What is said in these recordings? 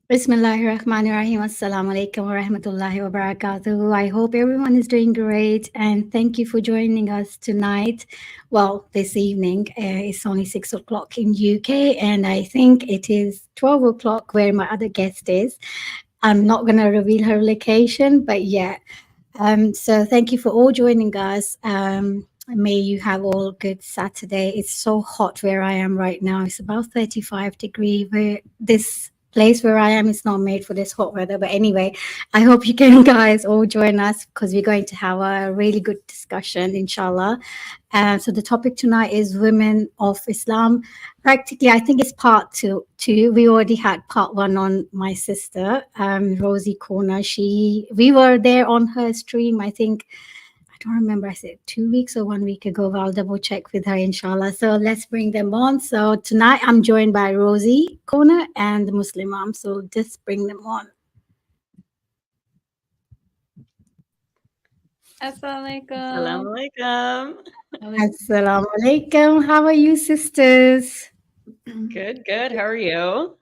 Bismillahirrahmanirrahim. Assalamu alaikum wa rahmatullahi wa barakatuhu. I hope everyone is doing great and thank you for joining us tonight. Well, this evening. It's only 6 o'clock in UK and I think it is 12 o'clock where my other guest is. I'm not going to reveal her location, but yeah. So thank you for all joining us. May you have all good Saturday. It's so hot where I am right now. It's about 35 degree. Where this place where I am is not made for this hot weather. But anyway, I hope you can guys all join us because we're going to have a really good discussion, inshallah. So the topic tonight is women of Islam. Practically, I think it's part two. We already had part one on my sister, Rosie Corner. We were there on her stream. I think I don't remember. I said 2 weeks or 1 week ago. But I'll double check with her, inshallah. So let's bring them on. So tonight I'm joined by Rosie Corner and the Muslim mom. So just bring them on. Assalamualaikum. Assalamualaikum. Assalamu alaikum. How are you, sisters? Good, good. How are you?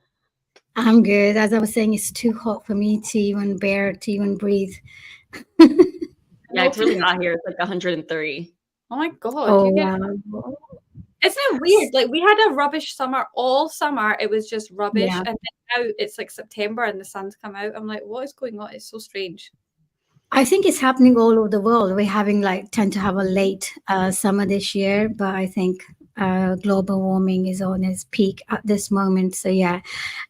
I'm good. As I was saying, it's too hot for me to even bear, to even breathe. Yeah, it's really hot here. It's like 103. Oh my god. Oh, wow. Isn't it weird? Like we had a rubbish summer all summer. It was just rubbish. Yeah. And then now it's like September and the sun's come out. I'm like, what is going on? It's so strange. I think it's happening all over the world. We're having tend to have a late summer this year, but I think global warming is on its peak at this moment. So yeah.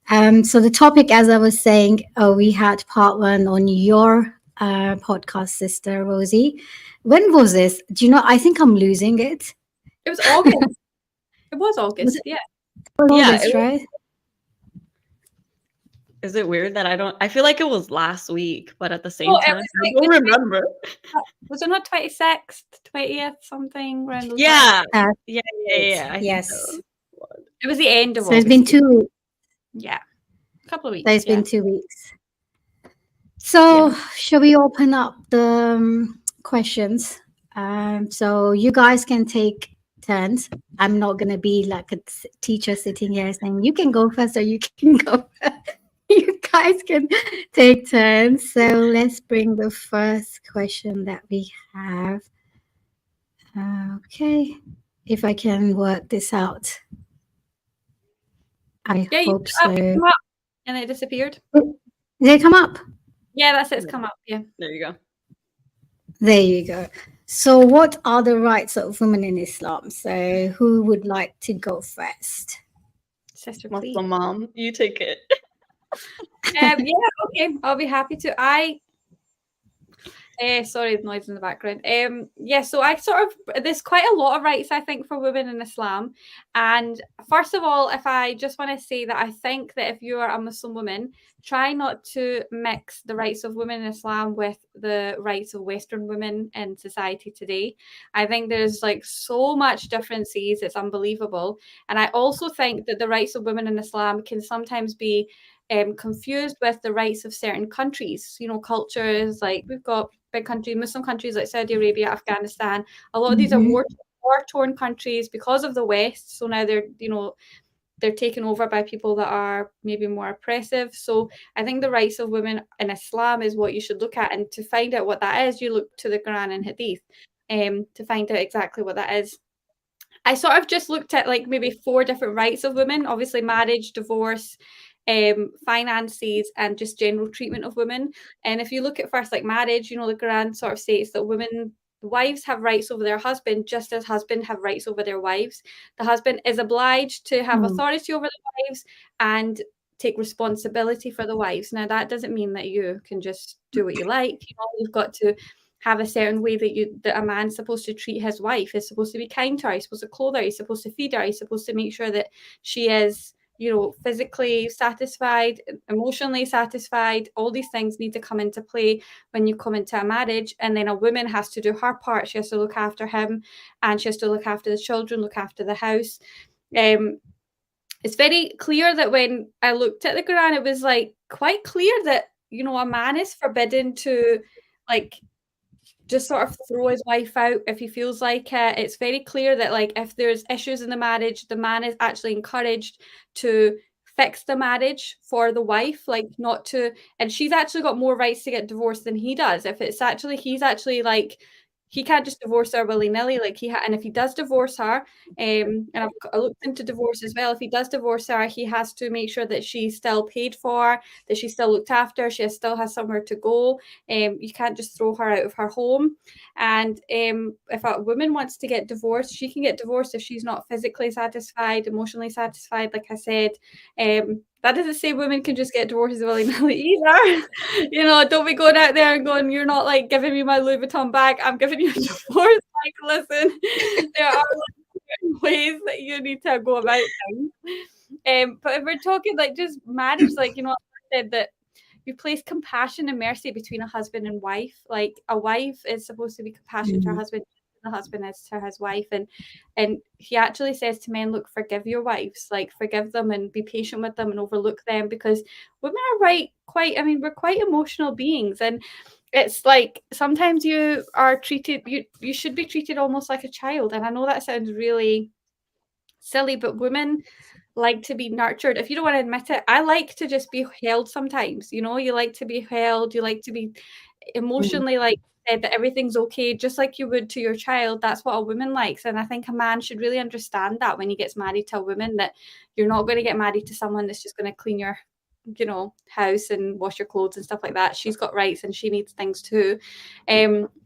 So the topic, as I was saying, we had part one on your podcast, sister Rosie. When was this? Do you know? I think I'm losing it. It was August. It was August, yeah. August, right? Is it weird that I feel like it was last week, but at the same time, I don't remember. Was it not 26th, 20th, something around those Yeah. times? Yeah. Yes. So. It was the end of So it's August. been 2 weeks. Yeah. A couple of weeks. So it's been 2 weeks. So shall we open up the questions? So you guys can take turns. I'm not going to be like a teacher sitting here saying, you can go first or you can go first. You guys can take turns. So let's bring the first question that we have. Okay. If I can work this out. I hope so. Come up, and it disappeared. Did it come up? Yeah, that's it. It's come up. Yeah. There you go. There you go. So what are the rights of women in Islam? So who would like to go first? Sister, Muslim mom, you take it. Yeah, okay. I'll be happy to. Sorry, the noise in the background. So I there's quite a lot of rights, I think, for women in Islam. And first of all, if I just want to say that I think that if you are a Muslim woman, try not to mix the rights of women in Islam with the rights of Western women in society today. I think there's like so much differences, it's unbelievable. And I also think that the rights of women in Islam can sometimes be confused with the rights of certain countries, cultures. Like we've got big countries, Muslim countries like Saudi Arabia, Afghanistan. A lot of these are war-torn countries because of the West. So now they're taken over by people that are maybe more oppressive. So I think the rights of women in Islam is what you should look at. And to find out what that is, you look to the Quran and Hadith to find out exactly what that is. I sort of just looked at like maybe 4 different rights of women, obviously marriage, divorce, finances, and just general treatment of women. And if you look at first like marriage, the Quran sort of states that wives have rights over their husband just as husbands have rights over their wives. The husband is obliged to have authority over the wives and take responsibility for the wives. Now that doesn't mean that you can just do what you like. You've got to have a certain way that a man's supposed to treat his wife. He's supposed to be kind to her, he's supposed to clothe her, he's supposed to feed her, he's supposed to make sure that she is physically satisfied, emotionally satisfied. All these things need to come into play when you come into a marriage. And then a woman has to do her part. She has to look after him and she has to look after the children, look after the house. It's very clear that when I looked at the Quran, it was like quite clear that, a man is forbidden to like just sort of throw his wife out if he feels like it. It's very clear that like if there's issues in the marriage, the man is actually encouraged to fix the marriage for the wife, like not to, and she's actually got more rights to get divorced than he does. If it's actually, he's actually like, he can't just divorce her willy-nilly, like and if he does divorce her, and I looked into divorce as well, if he does divorce her, he has to make sure that she's still paid for, that she's still looked after, she still has somewhere to go. You can't just throw her out of her home. And if a woman wants to get divorced, she can get divorced if she's not physically satisfied, emotionally satisfied, like I said. That doesn't say women can just get divorces willy-nilly either. You know, don't be going out there and going, you're not like giving me my Louis Vuitton bag, I'm giving you a divorce. Like, listen, there are like ways that you need to go about things. But if we're talking like just marriage, like, you know, I said that you place compassion and mercy between a husband and wife. Like a wife is supposed to be compassionate to her husband, the husband is to his wife. And he actually says to men, look, forgive your wives, like forgive them and be patient with them and overlook them, because women are we're quite emotional beings. And it's like sometimes you are treated, you should be treated almost like a child. And I know that sounds really silly, but women like to be nurtured. If you don't want to admit it, I like to just be held sometimes. You know, you like to be held, you like to be emotionally like said that everything's okay, just like you would to your child. That's what a woman likes. And I think a man should really understand that when he gets married to a woman, that you're not going to get married to someone that's just going to clean your, you know, house and wash your clothes and stuff like that. She's got rights and she needs things too.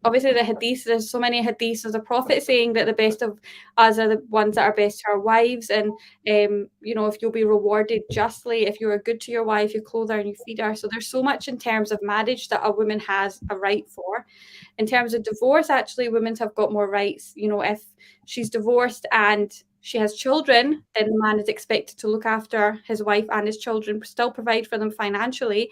Obviously the hadiths, there's so many hadiths of the Prophet saying that the best of us are the ones that are best to our wives, and you know, if you'll be rewarded justly if you are good to your wife, you clothe her and you feed her. So there's so much in terms of marriage that a woman has a right for. In terms of divorce, actually women have got more rights. You know, if she's divorced and she has children, then the man is expected to look after his wife and his children, still provide for them financially.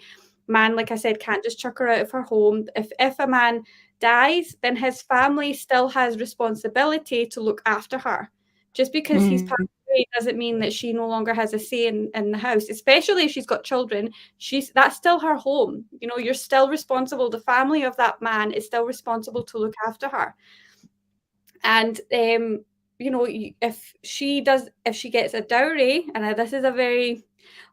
Man, like I said, can't just chuck her out of her home. If a man dies, then his family still has responsibility to look after her. Just because he's passed away doesn't mean that she no longer has a say in the house, especially if she's got children. That's still her home. You know, you're still responsible. The family of that man is still responsible to look after her. And you know, if she gets a dowry, and this is a very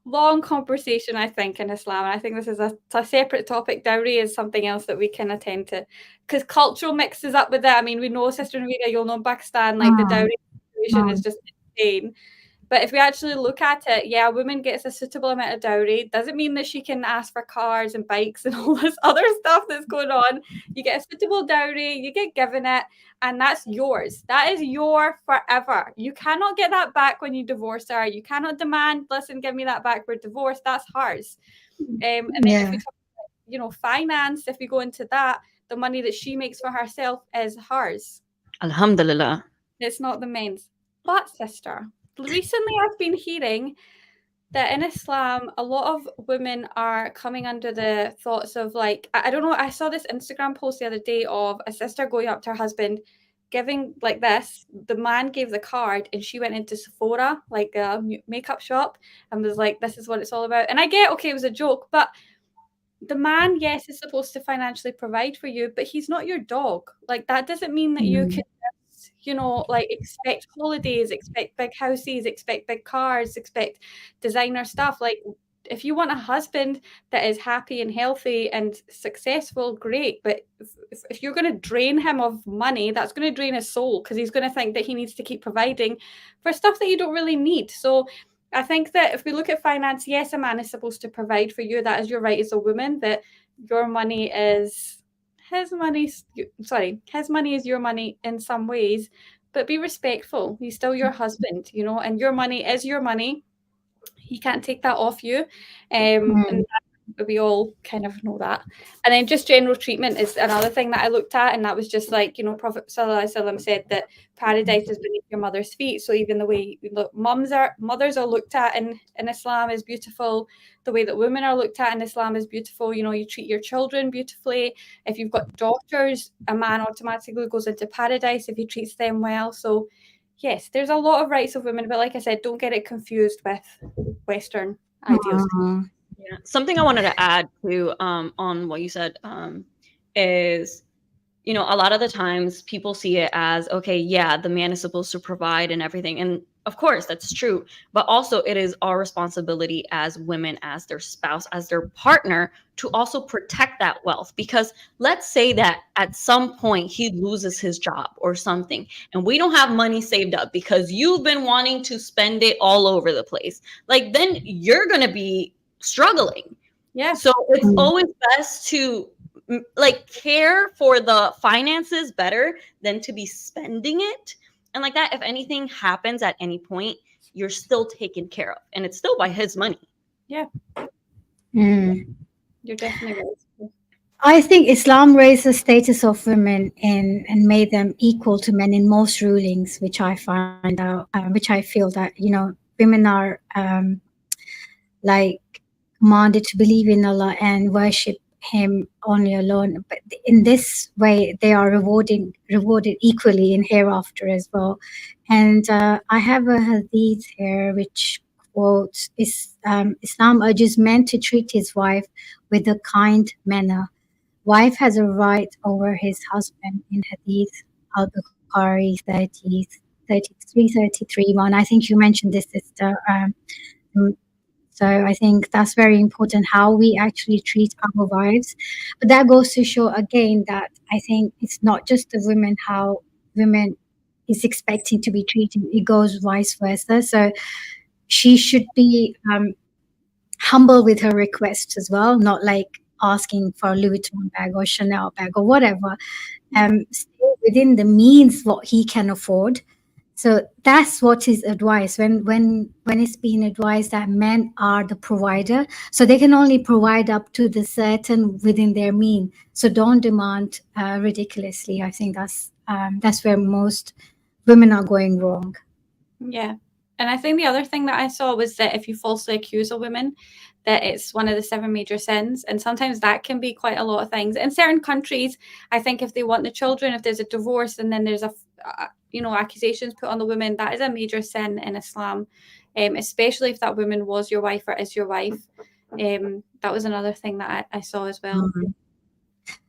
long conversation, I think, in Islam, and I think this is a separate topic. Dowry is something else that we can attend to, because cultural mixes up with that. I mean, we know, Sister Navida, you'll know in Pakistan, like the dowry situation is just insane. But if we actually look at it, yeah, a woman gets a suitable amount of dowry. Doesn't mean that she can ask for cars and bikes and all this other stuff that's going on. You get a suitable dowry, you get given it, and that's yours. That is your forever. You cannot get that back when you divorce her. You cannot demand, listen, give me that back, we're divorced. That's hers. And then if we talk about, you know, finance, if we go into that, the money that she makes for herself is hers. Alhamdulillah. It's not the men's. But sister, recently I've been hearing that in Islam, a lot of women are coming under the thoughts of, like, I don't know, I saw this Instagram post the other day of a sister going up to her husband, giving like this. The man gave the card and she went into Sephora, like a makeup shop, and was like, this is what it's all about. And I get, okay, it was a joke, but the man, yes, is supposed to financially provide for you, but he's not your dog. Like, that doesn't mean that you can, you know, like, expect holidays, expect big houses, expect big cars, expect designer stuff. Like, if you want a husband that is happy and healthy and successful, great. But if you're going to drain him of money, that's going to drain his soul, because he's going to think that he needs to keep providing for stuff that you don't really need. So I think that if we look at finance, yes, a man is supposed to provide for you. That is your right as a woman, that your money is his money. Sorry, his money is your money in some ways, but be respectful. He's still your husband, you know, and your money is your money. He can't take that off you. And we all kind of know that. And then just general treatment is another thing that I looked at, and that was just like, you know, Prophet Sallallahu Alaihi Wasallam said that paradise is beneath your mother's feet. So even the way mothers are looked at in Islam is beautiful. The way that women are looked at in Islam is beautiful. You know, you treat your children beautifully. If you've got daughters, a man automatically goes into paradise if he treats them well. So yes, there's a lot of rights of women, but like I said, don't get it confused with Western ideals. Yeah. Something I wanted to add to on what you said is you know, a lot of the times people see it as, okay, yeah, the man is supposed to provide and everything. And of course, that's true. But also, it is our responsibility as women, as their spouse, as their partner, to also protect that wealth. Because let's say that at some point he loses his job or something, and we don't have money saved up because you've been wanting to spend it all over the place. Like, then you're going to be struggling. Yeah. So it's always best to like care for the finances better than to be spending it. And like that, if anything happens at any point, you're still taken care of, and it's still by his money. Yeah. You're definitely right. I think Islam raised the status of women and made them equal to men in most rulings, which I find out, which I feel that, you know, women are like commanded to believe in Allah and worship Him only alone. But in this way, they are rewarded equally in hereafter as well. And I have a hadith here which quotes: Islam urges men to treat his wife with a kind manner. Wife has a right over his husband in Hadith al-Bukhari 33:1. I think you mentioned this, sister. So I think that's very important, how we actually treat our wives. But that goes to show again that I think it's not just the women, how women is expecting to be treated. It goes vice versa. So she should be humble with her requests as well, not like asking for a Louis Vuitton bag or Chanel bag or whatever. Stay within the means what he can afford. So that's what is advised when it's been advised that men are the provider, so they can only provide up to the certain within their mean. So don't demand ridiculously. I think that's where most women are going wrong. Yeah. And I think the other thing that I saw was that if you falsely accuse a woman, that it's one of the 7 major sins. And sometimes that can be quite a lot of things. In certain countries, I think if they want the children, if there's a divorce and then there's accusations put on the woman, that is a major sin in Islam, especially if that woman was your wife or is your wife. That was another thing that I saw as well. Mm-hmm.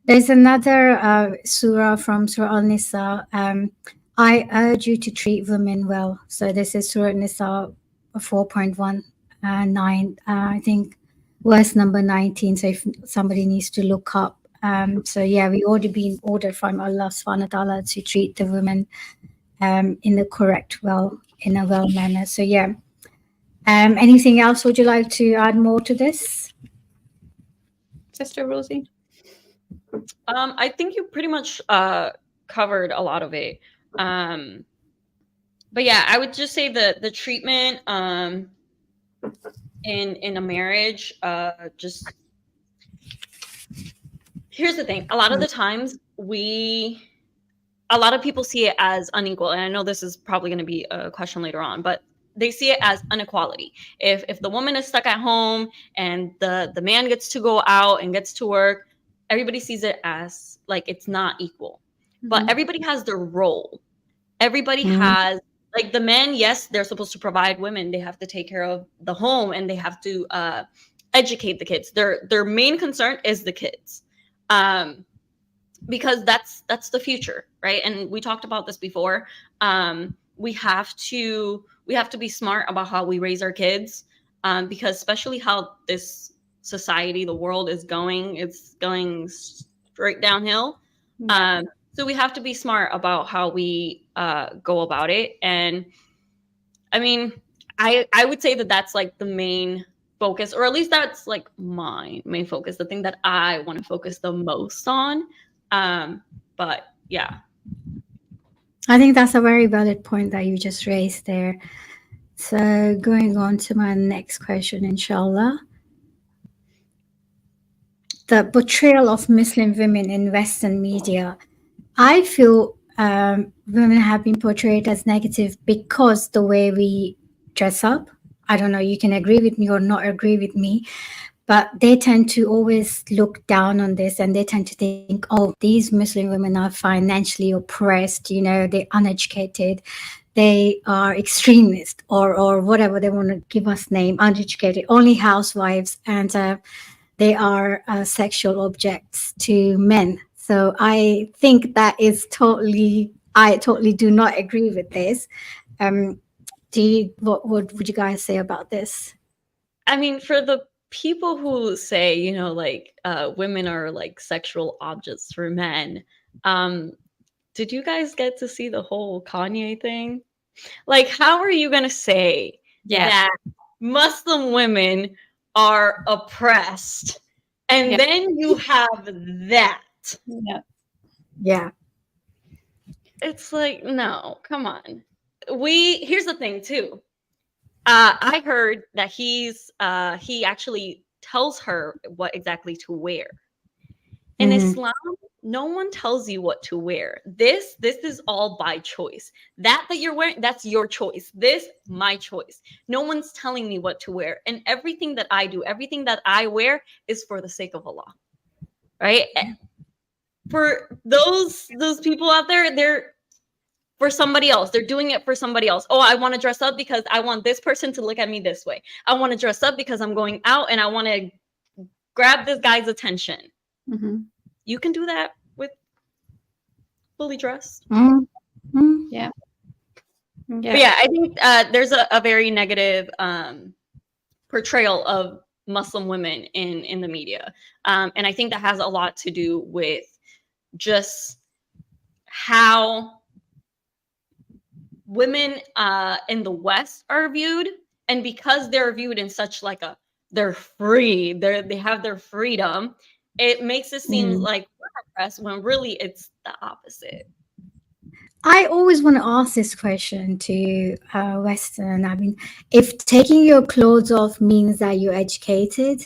There's another surah from Surah Al-Nisa. I urge you to treat women well. So this is Surah Nisa 4.19, I think, verse number 19. So if somebody needs to look up. So yeah, we already been ordered from Allah subhanahu wa ta'ala to treat the women in the correct in a well manner. So yeah. Anything else would you like to add more to this? Sister Rosie? I think you pretty much covered a lot of it. But yeah, I would just say the treatment in a marriage, just here's the thing. A lot of the times a lot of people see it as unequal. And I know this is probably going to be a question later on, but they see it as inequality. If the woman is stuck at home and the man gets to go out and gets to work, everybody sees it as like it's not equal. But everybody has their role. Everybody has, like, the men, yes, they're supposed to provide. Women, they have to take care of the home and they have to educate the kids. Their main concern is the kids, because that's the future, right? And we talked about this before. We have to be smart about how we raise our kids, because especially how this society, the world is going, it's going straight downhill. So we have to be smart about how we go about it. And I mean, I would say that that's like the main focus, or at least that's like my main focus, the thing that I want to focus the most on. But yeah. I think that's a very valid point that you just raised there. So going on to my next question, inshallah. The portrayal of Muslim women in Western media. I feel women have been portrayed as negative because the way we dress up. I don't know, you can agree with me or not agree with me, but they tend to always look down on this, and they tend to think, oh, these Muslim women are financially oppressed, you know, they're uneducated, they are extremist, or whatever they want to give us name, uneducated, only housewives, and they are sexual objects to men. So I think that is I totally do not agree with this. Um, what would you guys say about this? I mean, for the people who say, you know, like women are like sexual objects for men, did you guys get to see the whole Kanye thing? Like, how are you gonna say that Muslim women are oppressed, and then you have that? Yeah. It's like, no, come on. Here's the thing too. I heard that he actually tells her what exactly to wear. In Islam, no one tells you what to wear. This is all by choice. That you're wearing, that's your choice. This, my choice. No one's telling me what to wear. And everything that I do, everything that I wear is for the sake of Allah. Right? For those people out there, they're for somebody else. They're doing it for somebody else. Oh, I want to dress up because I want this person to look at me this way. I want to dress up because I'm going out and I want to grab this guy's attention. You can do that with fully dressed. Yeah. But yeah, I think there's a very negative portrayal of Muslim women in the media. And I think that has a lot to do with just how women in the West are viewed, and because they're viewed in such like they're free, they have their freedom, it makes it seem like we're oppressed when really it's the opposite. I always want to ask this question to Western. I mean, if taking your clothes off means that you're educated,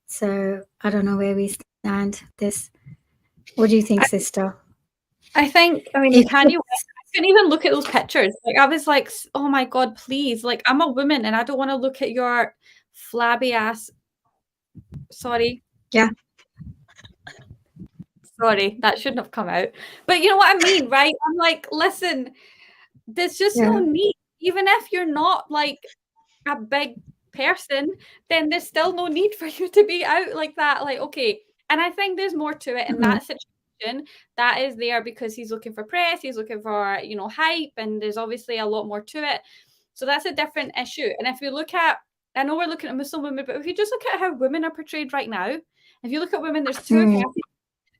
so I don't know where we stand. What do you think, sister? I think, I mean, Kanye West, I couldn't even look at those pictures. Like, I was like, oh my God, please. Like, I'm a woman and I don't want to look at your flabby ass. Sorry. Yeah. Sorry, that shouldn't have come out. But you know what I mean, right? I'm like, listen, there's just no need. Even if you're not like a big person, then there's still no need for you to be out like that. Like, okay. And I think there's more to it in that situation. That is there because he's looking for press, he's looking for, you know, hype, and there's obviously a lot more to it. So that's a different issue. And if you look at, I know we're looking at Muslim women, but if you just look at how women are portrayed right now, if you look at women, there's two categories.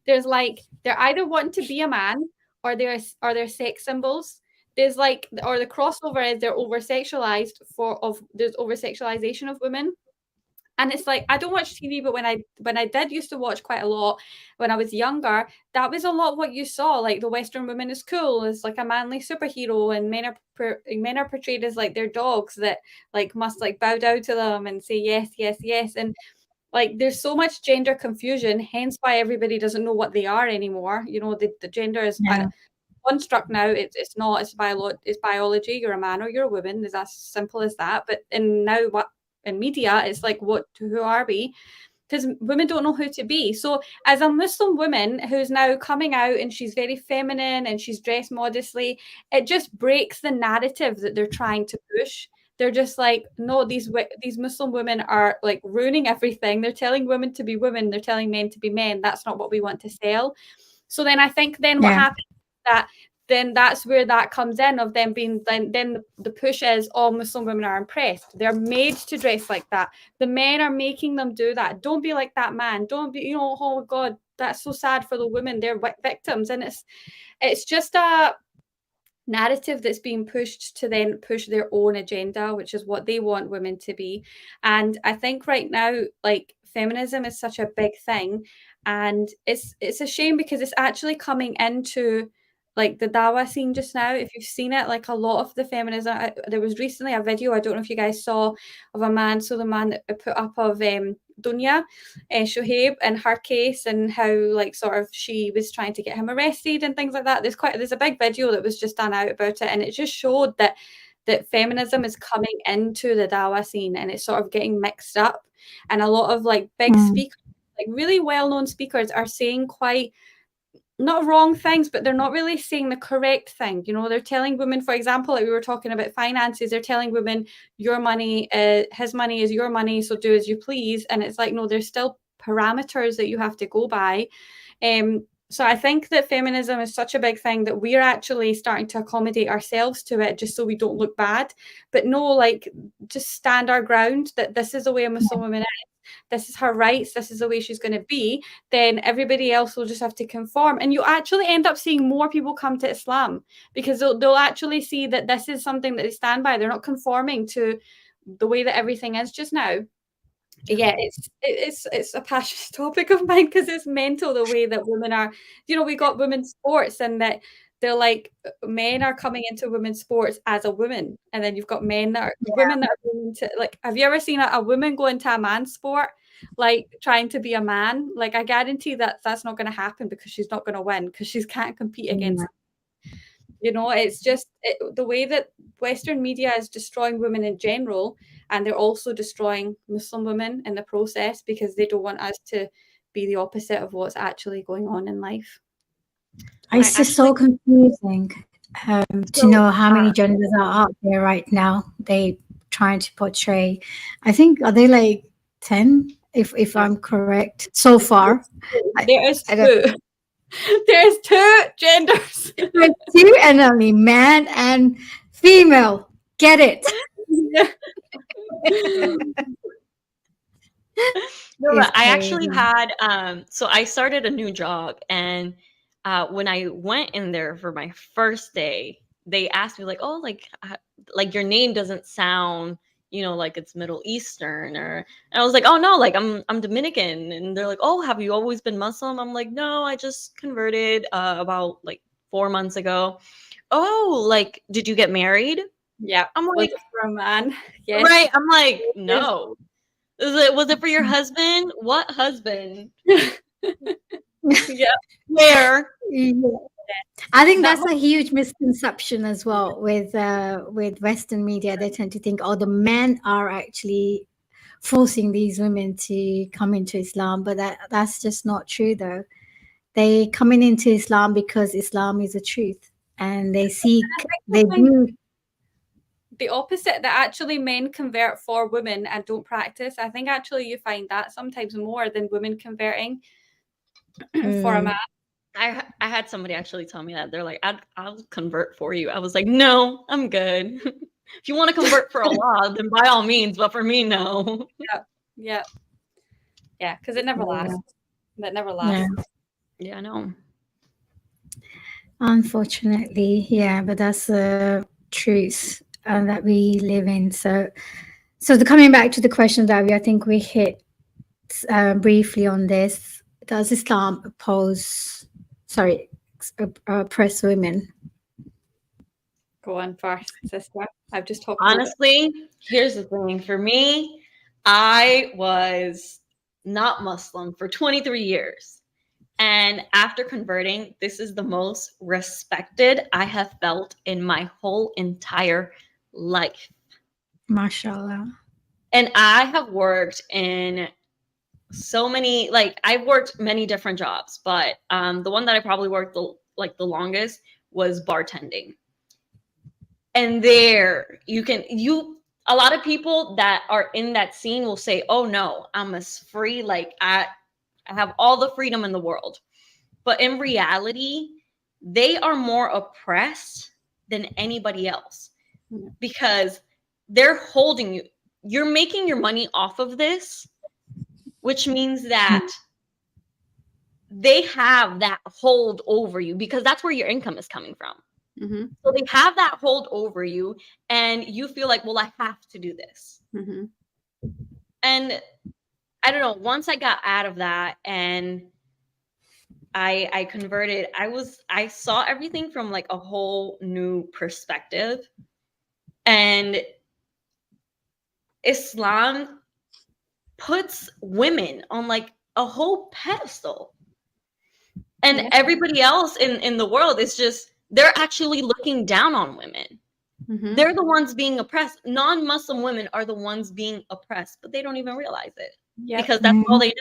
There's like, they're either wanting to be a man or they're sex symbols. There's like, or the crossover is they're over-sexualized there's over-sexualization of women. And it's like, I don't watch TV, but when I did used to watch quite a lot when I was younger, that was a lot what you saw. Like the Western woman is cool, is like a manly superhero, and men are portrayed as like they're dogs that like must like bow down to them and say yes, yes, yes. And like there's so much gender confusion, hence why everybody doesn't know what they are anymore. You know, the gender is construct now. It's not. It's biology. You're a man or you're a woman. It's as simple as that. But now what in media, it's like who are we? Because women don't know who to be. So as a Muslim woman who's now coming out and she's very feminine and she's dressed modestly, it just breaks the narrative that they're trying to push. They're just like, no, these Muslim women are like ruining everything. They're telling women to be women. They're telling men to be men. That's not what we want to sell. So then I think what happens that then that's where that comes in of them being then the push is all Muslim women are impressed. They're made to dress like that. The men are making them do that. Don't be like that man. Don't be, oh God, that's so sad for the women. They're victims. And it's just a narrative that's being pushed to then push their own agenda, which is what they want women to be. And I think right now, like feminism is such a big thing, and it's a shame because it's actually coming into like the Dawa scene just now. If you've seen it, like a lot of the feminism, there was recently a video, I don't know if you guys saw, of a man, so the man that put up of Dunya Shoaib and her case, and how like sort of she was trying to get him arrested and things like that. There's a big video that was just done out about it, and it just showed that feminism is coming into the Dawa scene and it's sort of getting mixed up, and a lot of like big speakers, like really well-known speakers, are saying quite not wrong things, but they're not really saying the correct thing. You know, they're telling women, for example, like we were talking about finances, they're telling women your money, his money is your money, so do as you please. And it's like, no, there's still parameters that you have to go by. So I think that feminism is such a big thing that we're actually starting to accommodate ourselves to it just so we don't look bad. But no, like, just stand our ground that this is the way a Muslim woman is. This is her rights. This is the way she's going to be. Then everybody else will just have to conform. And you actually end up seeing more people come to Islam because they'll actually see that this is something that they stand by. They're not conforming to the way that everything is just now. Yeah, it's a passionate topic of mine because it's mental the way that women are. You know, we got women's sports and that they're like men are coming into women's sports as a woman, and then you've got men that are women that are going to, like, have you ever seen a woman go into a man's sport, like trying to be a man? Like, I guarantee that that's not going to happen because she's not going to win because she can't compete against. You know, it's just the way that Western media is destroying women in general, and they're also destroying Muslim women in the process because they don't want us to be the opposite of what's actually going on in life. It's just so confusing to know how many genders are out there right now. They trying to portray. I think are they like 10, if I'm correct, so far. There is two. There's two genders. There's two, and only man and female. Get it? No, but I actually had so I started a new job, and when I went in there for my first day, they asked me like, oh, like your name doesn't sound, you know, like it's Middle Eastern, and I was like, oh no, like I'm Dominican, and they're like, oh, have you always been Muslim? I'm like, no, I just converted about like 4 months ago. Oh, like, did you get married? Yeah, I'm like, for a man. Yes. Right. I'm like, no. Was it for your husband? What husband? Yeah. Where? I think that's a huge misconception as well with Western media. They tend to think, oh, the men are actually forcing these women to come into Islam, but that's just not true though. They coming into Islam because Islam is the truth, and they seek, they do the opposite, that actually men convert for women and don't practice. I think actually you find that sometimes more than women converting for a man. I had somebody actually tell me that. They're like, I'll convert for you. I was like, no, I'm good. If you want to convert for Allah, then by all means, but for me, no. Yeah, because it never lasts. That never lasts. Yeah, I know. Unfortunately, yeah, but that's the truth that we live in. So coming back to the question that I think we hit briefly on this: does Islam oppress women? Go on first, sister. I've just talked. Honestly, here's the thing. For me, I was not Muslim for 23 years. And after converting, this is the most respected I have felt in my whole entire life. MashaAllah. And I have worked in so many, like I've worked many different jobs, but the one that I probably worked the longest was bartending. And there a lot of people that are in that scene will say, oh no, I'm as free, like I have all the freedom in the world. But in reality, they are more oppressed than anybody else because they're holding you. You're making your money off of this, which means that they have that hold over you because that's where your income is coming from. Mm-hmm. So they have that hold over you, and you feel like, well, I have to do this. Mm-hmm. And I don't know, once I got out of that and I converted, I saw everything from like a whole new perspective. And Islam puts women on like a whole pedestal. And everybody else in the world is just, they're actually looking down on women. Mm-hmm. They're the ones being oppressed. Non-Muslim women are the ones being oppressed, but they don't even realize it because that's all they know.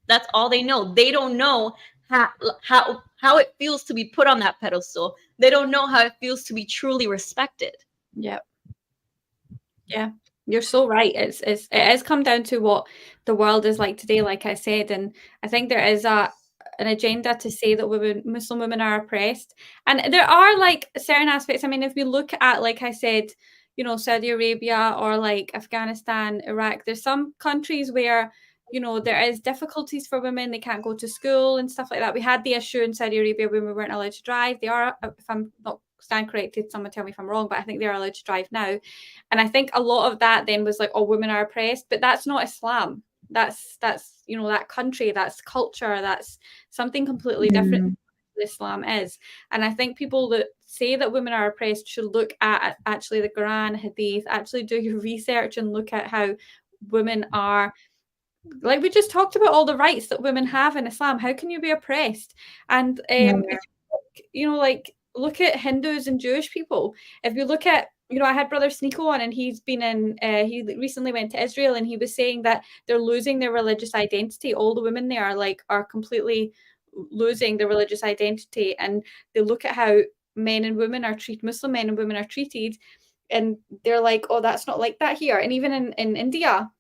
That's all they know. They don't know how it feels to be put on that pedestal. They don't know how it feels to be truly respected. Yep. Yeah, you're so right. It has come down to what the world is like today, like I said, and I think there is an agenda to say that Muslim women are oppressed. And there are like certain aspects. I mean, if we look at, like I said, you know, Saudi Arabia or like Afghanistan, Iraq, there's some countries where, you know, there is difficulties for women. They can't go to school and stuff like that. We had the issue in Saudi Arabia when we weren't allowed to drive. They are, if I'm not stand corrected, someone tell me if I'm wrong, but I think they're allowed to drive now. And I think a lot of that then was like, oh, women are oppressed, but that's not Islam. That's you know, that country, that's culture, that's something completely different than Islam is. And I think people that say that women are oppressed should look at actually the Quran, Hadith, actually do your research and look at how women are, like we just talked about all the rights that women have in Islam. How can you be oppressed? And if you know, like look at Hindus and Jewish people. If you look at, you know, I had Brother Sneeko on, and he's been in, he recently went to Israel, and he was saying that they're losing their religious identity. All the women there are completely losing their religious identity, and they look at how men and women are treated, Muslim men and women are treated, and they're like, oh, that's not like that here. And even in India,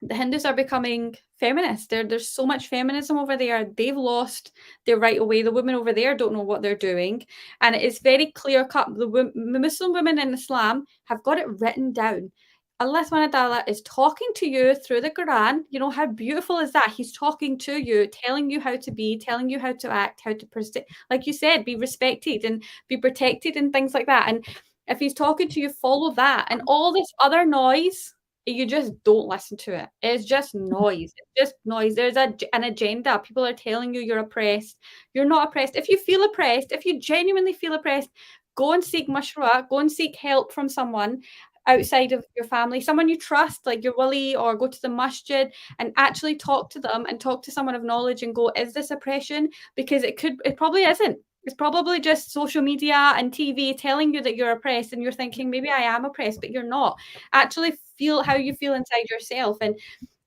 the Hindus are becoming feminist. There's so much feminism over there. They've lost their right away. The women over there don't know what they're doing. And it is very clear cut. The Muslim women in Islam have got it written down. Allah subhanahu wa ta'ala is talking to you through the Quran. You know, how beautiful is that? He's talking to you, telling you how to be, telling you how to act, how to protect, like you said, be respected and be protected and things like that. And if he's talking to you, follow that. And all this other noise, you just don't listen to it. It's just noise. It's just noise. There's an agenda. People are telling you you're oppressed. You're not oppressed. If you feel oppressed, if you genuinely feel oppressed, go and seek mashra, go and seek help from someone outside of your family, someone you trust, like your wali, or go to the masjid and actually talk to them and talk to someone of knowledge and go, is this oppression? Because it probably isn't. It's probably just social media and TV telling you that you're oppressed, and you're thinking, maybe I am oppressed, but you're not. Actually feel how you feel inside yourself. And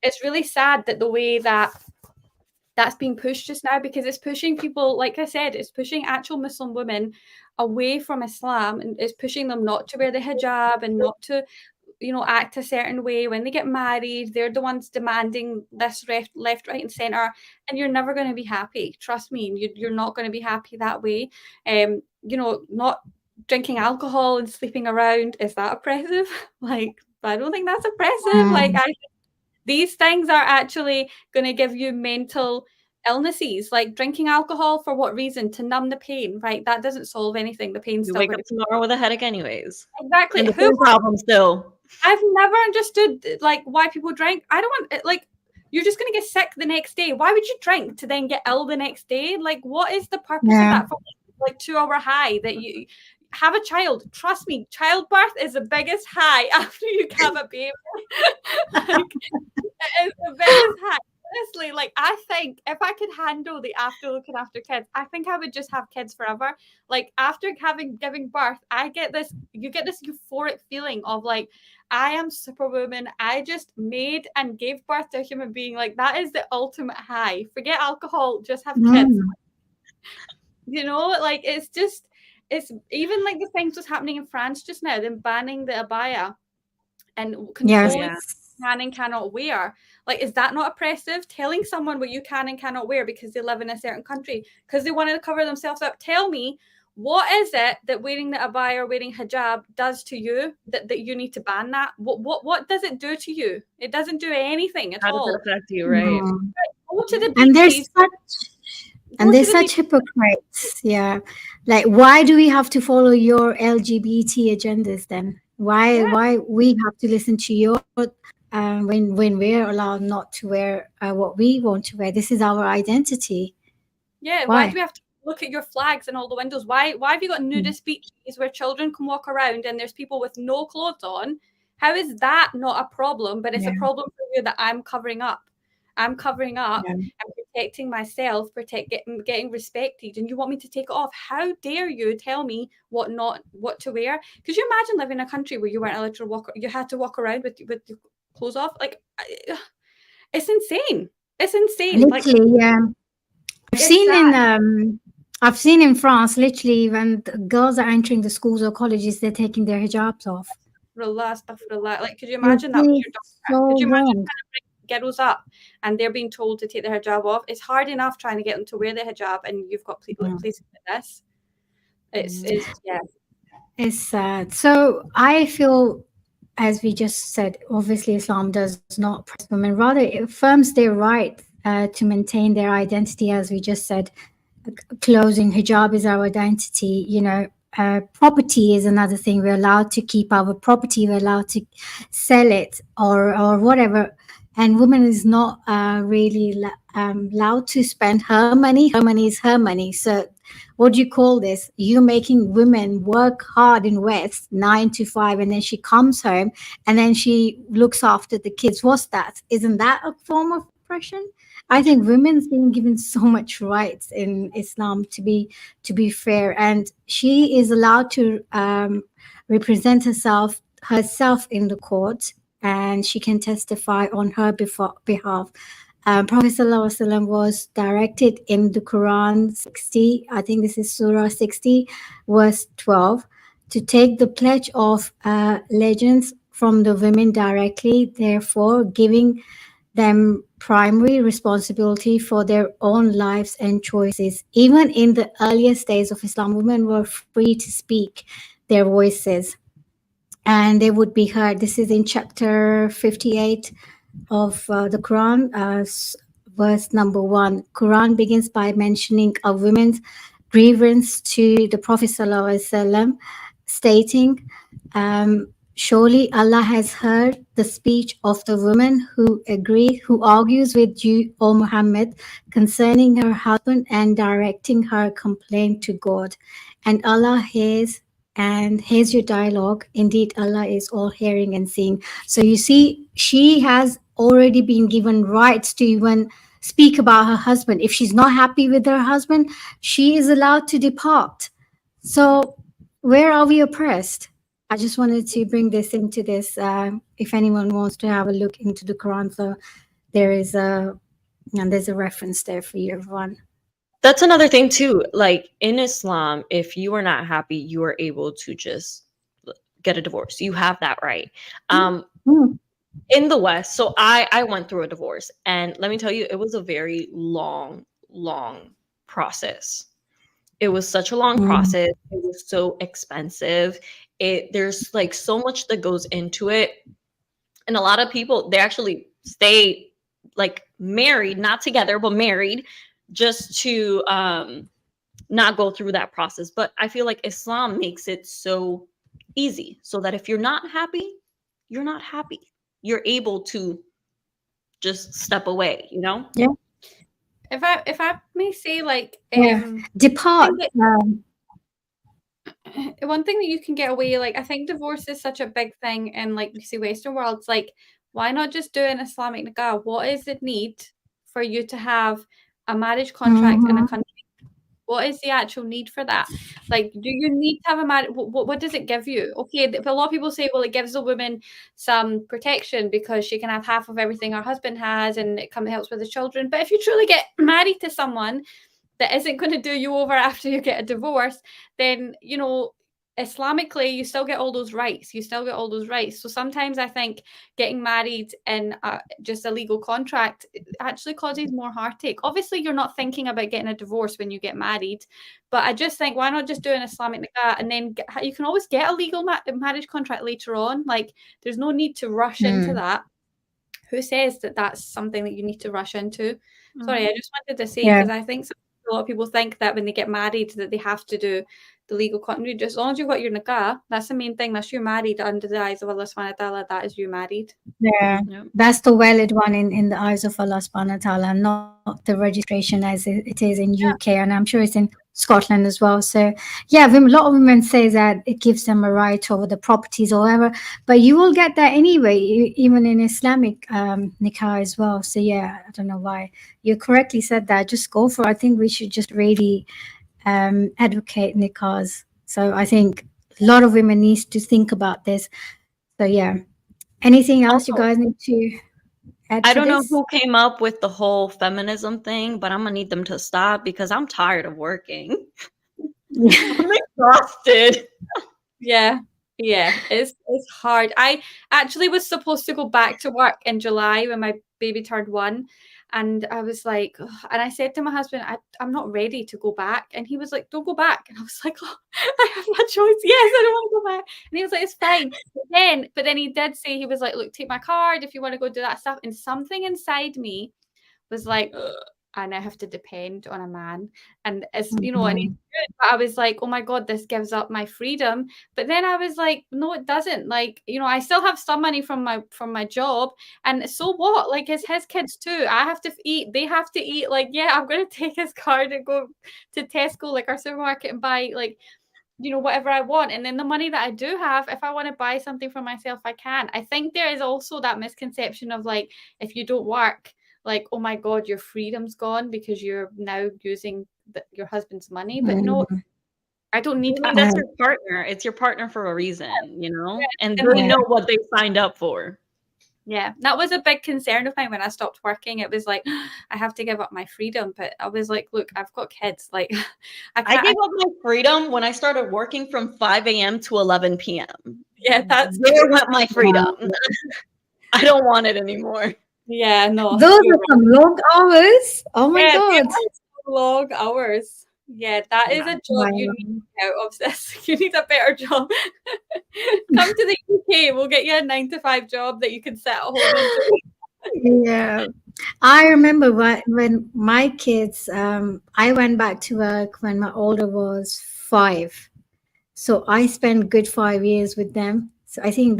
it's really sad that the way that that's being pushed just now, because it's pushing people, like I said, it's pushing actual Muslim women away from Islam, and it's pushing them not to wear the hijab and not to, you know, act a certain way. When they get married, they're the ones demanding this left, right, and center, and you're never going to be happy. Trust me, you're not going to be happy that way. You know, not drinking alcohol and sleeping around, is that oppressive? Like, I don't think that's oppressive. Like, these things are actually going to give you mental illnesses. Like drinking alcohol, for what reason? To numb the pain, right? That doesn't solve anything. The pain's You still wake up tomorrow with a headache anyways. Exactly. And the same problem still. I've never understood like why people drink. I don't want, like, you're just going to get sick the next day. Why would you drink to then get ill the next day? Like, what is the purpose of that? For like 2-hour high that you have a child. Trust me, childbirth is the biggest high after you have a baby. Like, it is the biggest high. Honestly, like, I think if I could handle the looking after kids, I think I would just have kids forever. Like, after giving birth, you get this euphoric feeling of like, I am superwoman. I just made and gave birth to a human being. Like, that is the ultimate high. Forget alcohol, just have kids. You know, like, it's even like the things that's happening in France just now, them banning the abaya and controlling can and cannot wear. Like, is that not oppressive? Telling someone what you can and cannot wear because they live in a certain country, because they want to cover themselves up. Tell me, what is it that wearing the abaya or wearing hijab does to you that you need to ban that? What does it do to you? It doesn't do anything at all. How does it affect you, right? Go to the beaches. And they're such hypocrites. Yeah. Like, why do we have to follow your LGBT agendas then? Why we have to listen to your when we're allowed not to wear what we want to wear? This is our identity. Yeah, why do we have to look at your flags in all the windows? Why have you got nudist beaches where children can walk around and there's people with no clothes on? How is that not a problem? But it's a problem for you that I'm covering up. I'm covering up and protecting myself, getting respected, and you want me to take it off. How dare you tell me what to wear? Could you imagine living in a country where you weren't allowed to you had to walk around with your clothes off? Like, it's insane. It's insane. Literally, I've seen in France, literally, when the girls are entering the schools or colleges, they're taking their hijabs off. Like, could you imagine that was your daughter? Could you imagine girls up and they're being told to take their hijab off. It's hard enough trying to get them to wear the hijab, and you've got places like this. It's yeah. It's sad. So I feel, as we just said, obviously Islam does not oppress women. Rather, it affirms their right to maintain their identity, as we just said. Clothing, hijab is our identity. Property is another thing. We're allowed to keep our property. We're allowed to sell it or whatever. And woman is not really allowed to spend her money. Her money is her money. So what do you call this? You're making women work hard in West 9 to 5, and then she comes home and then she looks after the kids. What's that? Isn't that a form of oppression? I think women's been given so much rights in Islam, to be fair, and she is allowed to represent herself in the court, and she can testify on her behalf. Prophet ﷺ was directed in the Quran 60, I think this is Surah 60, verse 12, to take the pledge of allegiance from the women directly, therefore giving them primary responsibility for their own lives and choices. Even in the earliest days of Islam, women were free to speak their voices and they would be heard. This is in chapter 58 of the Quran, verse number 1. Quran begins by mentioning a woman's grievance to the Prophet ﷺ, stating, surely Allah has heard the speech of the woman who argues with you, O Muhammad, concerning her husband and directing her complaint to God. And Allah hears your dialogue. Indeed, Allah is all hearing and seeing. So you see, she has already been given rights to even speak about her husband. If she's not happy with her husband, she is allowed to depart. So where are we oppressed? I just wanted to bring this into this. If anyone wants to have a look into the Quran, so there's a reference there for you, everyone. That's another thing too. Like in Islam, if you are not happy, you are able to just get a divorce. You have that right. In the West, so I went through a divorce, and let me tell you, it was a very long process. It was such a long process. It was so expensive. There's like so much that goes into it. And a lot of people, they actually stay like married, not together, but married, just to not go through that process. But I feel like Islam makes it so easy, so that if you're not happy, you're not happy. You're able to just step away, you know? Yeah. If I may say, like, depart. One thing that you can get away, like, I think divorce is such a big thing in, like, we see Western worlds. Like, why not just do an Islamic nikah? What is the need for you to have a marriage contract in a country? What is the actual need for that? Like, do you need to have a marriage? What does it give you? Okay, a lot of people say, well, it gives a woman some protection because she can have half of everything her husband has, and it helps with the children. But if you truly get married to someone that isn't going to do you over after you get a divorce, then, you know, Islamically, you still get all those rights. So sometimes I think getting married in just a legal contract actually causes more heartache. Obviously, you're not thinking about getting a divorce when you get married, but I just think, why not just do an Islamic nikah, and then you can always get a legal marriage contract later on. Like, there's no need to rush into that. Who says that that's something that you need to rush into? Sorry, I just wanted to say, because I think a lot of people think that when they get married that they have to do the legal contract. Just as long as you've got your nikah, that's the main thing. That's you married under the eyes of Allah subhanahu wa ta'ala. That is you married. Yeah, that's the valid one in the eyes of Allah subhanahu wa ta'ala, not the registration as it is in UK, and I'm sure it's in Scotland as well. So yeah, a lot of women say that it gives them a right over the properties or whatever, but you will get that anyway, even in Islamic nikah as well. So yeah, I don't know why you correctly said that. Just go for it. I think we should just really advocate nikahs. So I think a lot of women need to think about this. So yeah, anything else you guys need to add? I don't know who came up with the whole feminism thing, but I'm gonna need them to stop because I'm tired of working. I'm exhausted. Yeah, Yeah, it's hard. I actually was supposed to go back to work in July when my baby turned 1, and I was like, "Ugh," and I said to my husband, I'm not ready to go back. And he was like, "Don't go back." And I was like, "Oh, I have no choice. Yes, I don't want to go back." And he was like, "It's fine." But then he did say, he was like, "Look, take my card if you want to go do that stuff." And something inside me was like, "Ugh, I now have to depend on a man." And it's, and he's Mhm. good, but I was like, "Oh my God, this gives up my freedom." But then I was like, "No, it doesn't." Like, I still have some money from my job, and so what? Like, it's his kids too. I have to eat. They have to eat. Like, yeah, I'm gonna take his card and go to Tesco, like our supermarket, and buy like whatever I want. And then the money that I do have, if I want to buy something for myself, I can. I think there is also that misconception of like, if you don't work, like, oh my God, your freedom's gone because you're now using your husband's money. But no, Mhm. I don't need. I mean, that's Yeah, your partner. It's your partner for a reason, and And they yeah, know what they signed up for. yeah, that was a big concern of mine when I stopped working. It was like, I have to give up my freedom. But I was like, look, I've got kids. Like, I I can't. gave up my freedom when I started working from 5 a.m. to 11 p.m. Yeah, that's There went my freedom. yeah. I don't want it anymore. yeah, no, Those you're are some long hours. Oh my Yeah, they God. are so long hours. Yeah, that is Yeah. a job you need Wow. out of this. You need a better job. Come to the UK, we'll get you a 9 to 5 job that you can sit at home and do. Yeah. I remember when my kids, I went back to work when my older was 5. So I spent good 5 years with them. So I think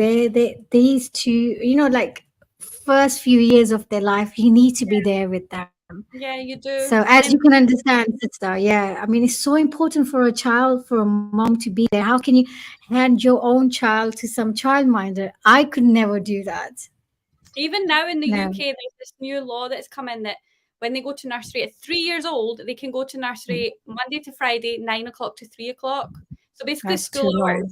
these two, like first few years of their life, you need to be there with them. Yeah, you So do. as And you then can understand, sister, yeah, I mean, it's so important for a child, for a mom to be there. How can you hand your own child to some childminder? I could never do that. even now in the No. UK, there's this new law that's come in that when they go to nursery at 3 years old, they can go to nursery Monday to Friday, 9 o'clock to 3 o'clock. So basically That's school too hours. long.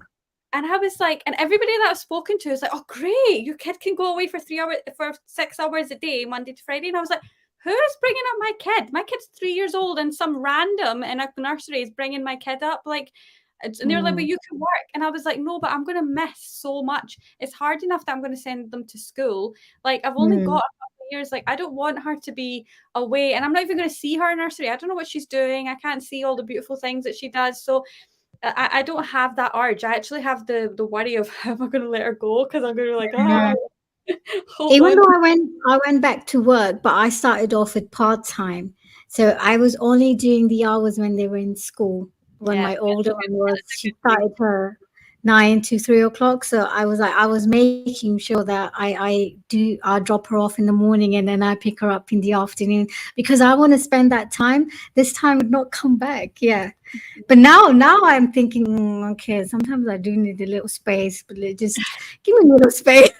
And I was like, and everybody that I've spoken to is like, oh, great, your kid can go away for 3 hours, for 6 hours a day, Monday to Friday. And I was like, who's bringing up my kid? My kid's 3 years old, and some random in a nursery is bringing my kid up. Like, and they're like, but Mm, you can work. And I was like, no, but I'm going to miss so much. It's hard enough that I'm going to send them to school. Like, I've only got mm, a couple of years. Like, I don't want her to be away. And I'm not even going to see her in nursery. I don't know what she's doing. I can't see all the beautiful things that she does. So I don't have that urge. I actually have the worry of how am I going to let her go, because I'm going to be like, yeah. hold Even on. though I went back to work, but I started off with part-time. So I was only doing the hours when they were in school. When Yeah, my older one was, that's a she good thing. started her 9 to 3 o'clock. So I was like, I was making sure that I drop her off in the morning and then I pick her up in the afternoon because I want to spend that time. This time would not come back. Yeah. But now I'm thinking, okay, sometimes I do need a little space, but just give me a little space.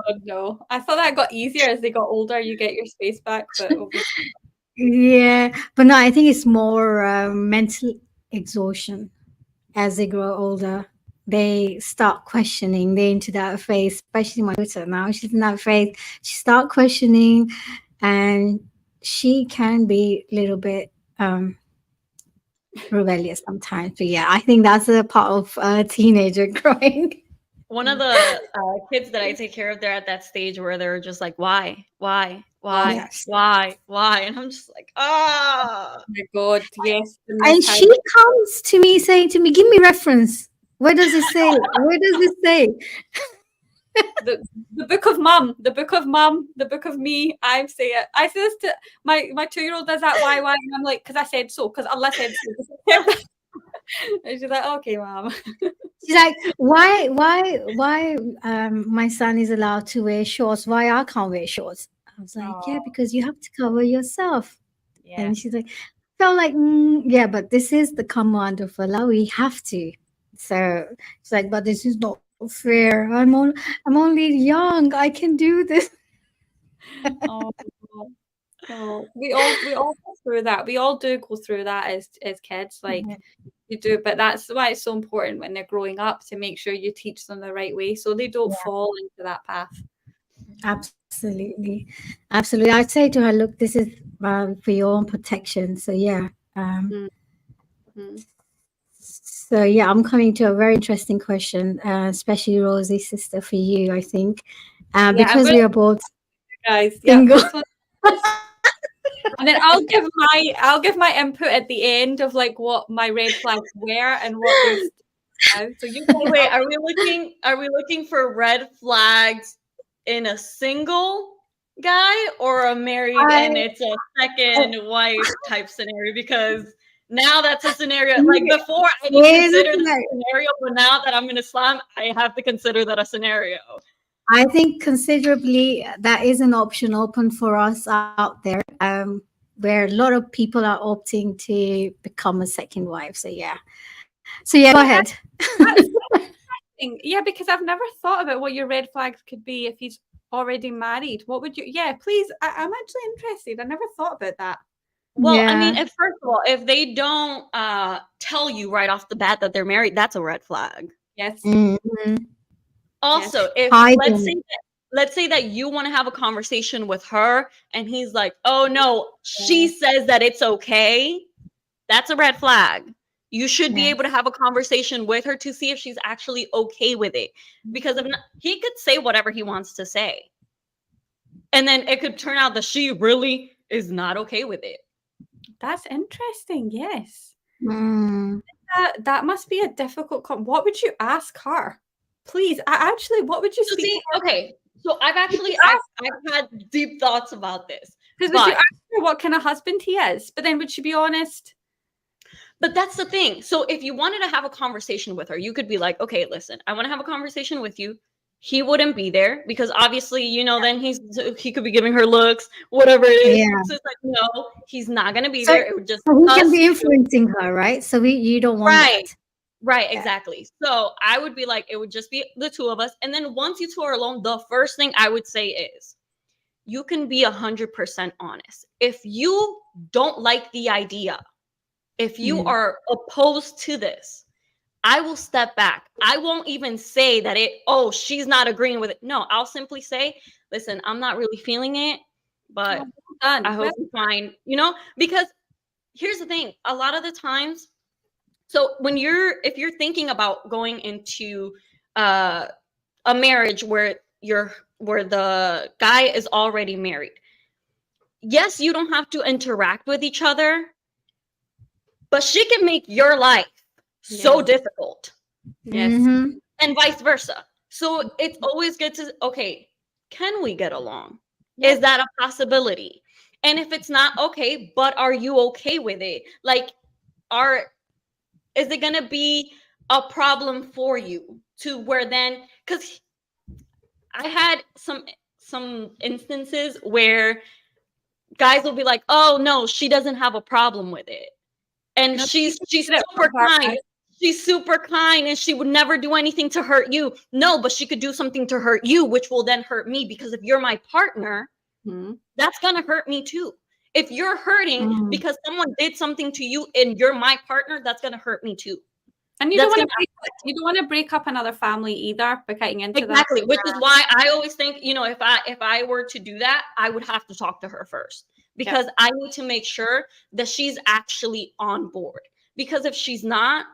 Oh no, I thought that got easier as they got older. You get your space back, but obviously, Yeah, but no, I think it's more mental exhaustion as they grow older. They start questioning. They're into that phase, especially my daughter now. She's in that phase. She start questioning, and she can be a little bit rebellious sometimes. But yeah, I think that's a part of a teenager growing. One of the kids that I take care of, they're at that stage where they're just like, oh Yes. why? And I'm just like, ah. my God, yes, the And miscarriage. she comes to me saying to me, "Give me reference. Where does it say? Where does it say?" The book of mum, the book of mum, the book of me. I say it. I say this to my 2-year-old does that. Why? And I'm like, because I said so. Because Allah said so. And she's like, okay, mom. She's like, why my son is allowed to wear shorts, why I can't wear shorts? I was like, yeah, Oh, because you have to cover yourself. yeah. And she's like, felt like, yeah, but this is the command of Allah, we have to. So she's like, but this is not fair. I'm only young, I can do this. Oh, no. We all go through that. We all do go through that as kids. Like Yeah, you do, but that's why it's so important when they're growing up to make sure you teach them the right way so they don't fall into that path. absolutely, absolutely. I'd say to her, look, this is for your own protection. So yeah. Mm-hmm. So yeah, I'm coming to a very interesting question, especially Rosie, sister, for you, I think, Yeah, I'm because going we are both to, guys. Yeah, single. this one. And then I'll give my input at the end of like what my red flags were and what they're still now. So you guys Wait, are we looking for red flags in a single guy or a married I, and it's a second wife type scenario? Because now that's a scenario, like before I didn't consider that a scenario, but now that I'm in Islam, I have to consider that a scenario. I think considerably that is an option open for us out there, where a lot of people are opting to become a second wife. So yeah. So yeah, go ahead. that's interesting. Yeah, because I've never thought about what your red flags could be if he's already married. What would you? Yeah, please. I'm actually interested. I never thought about that. Well, I mean, Yeah. if first of all, if they don't tell you right off the bat that they're married, that's a red flag. Yes. Mhm. Yes. Also, if Hiding. let's say that you want to have a conversation with her and he's like, "Oh no, she says that it's okay." That's a red flag. You should be able to Yes. have a conversation with her to see if she's actually okay with it. Because if not, he could say whatever he wants to say. And then it could turn out that she really is not okay with it. That's interesting. Yes. Mm. That must be a difficult. What would you ask her? Please, actually, what would you So speak see, to her? okay. So I've had deep thoughts about this. Because would you But ask her what kind of husband he is? But then would she be honest? But that's the thing. So if you wanted to have a conversation with her, you could be like, okay, listen, I want to have a conversation with you. He wouldn't be there because obviously, then he could be giving her looks, whatever it is. Yeah. So it's like, no, he's not gonna be So, there. It would just so he can us be two. influencing her, right? So you don't want Right. that. Right, Yeah. exactly. So I would be like, it would just be the two of us. And then once you two are alone, the first thing I would say is you can be 100% honest. If you don't like the idea, if you are opposed to this, I will step back. I won't even say that she's not agreeing with it. No, I'll simply say, listen, I'm not really feeling it, but I hope you find, because here's the thing. A lot of the times, so if you're thinking about going into a marriage where the guy is already married, yes, you don't have to interact with each other, but she can make your life so difficult. Yes. Mm-hmm. And vice versa. So it's always good to, okay, can we get along? Yes. Is that a possibility? And if it's not, okay, but are you okay with it? Like, is it going to be a problem for you to where then, because I had some instances where guys will be like, oh no, she doesn't have a problem with it. And No, she's she did it for super her, kind. right? She's super kind and she would never do anything to hurt you. No, but she could do something to hurt you, which will then hurt me because if you're my partner, that's going to hurt me too. If you're hurting because someone did something to you and you're my partner, that's going to hurt me too. And you don't want to break up another family either by getting into that. Exactly, which is why I always think, if I were to do that, I would have to talk to her first because I need to make sure that she's actually on board. Because if she's not,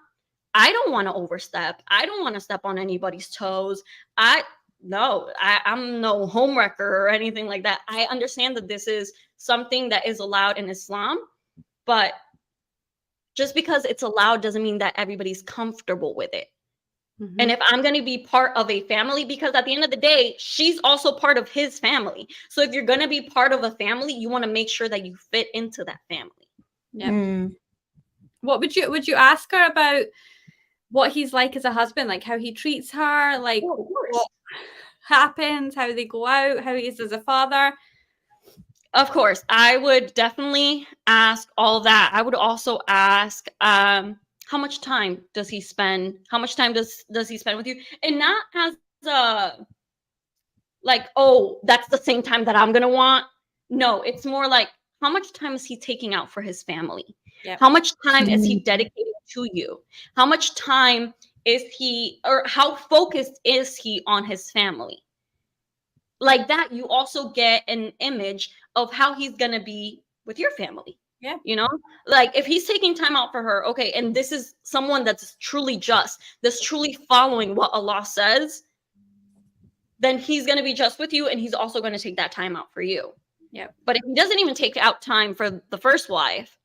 I don't want to overstep. I don't want to step on anybody's toes. I'm no homewrecker or anything like that. I understand that this is something that is allowed in Islam, but just because it's allowed doesn't mean that everybody's comfortable with it. And if I'm going to be part of a family, because at the end of the day, she's also part of his family. So if you're going to be part of a family, you want to make sure that you fit into that family. Yeah. What would you ask her about what he's like as a husband, like how he treats her, like what happens, how they go out, how he is as a father? Of course, I would definitely ask all that. I would also ask how much time does he spend? How much time does he spend with you? And not as like, oh, that's the same time that I'm gonna want. No, it's more like how much time is he taking out for his family? Yep. How much time is he dedicated to you? How much time is he, or how focused is he on his family? Like that, you also get an image of how he's gonna be with your family. Yeah. You know, like if he's taking time out for her, okay, and this is someone that's truly just, that's truly following what Allah says, then he's going to be just with you, and he's also going to take that time out for you. Yep. But if he doesn't even take out time for the first wife,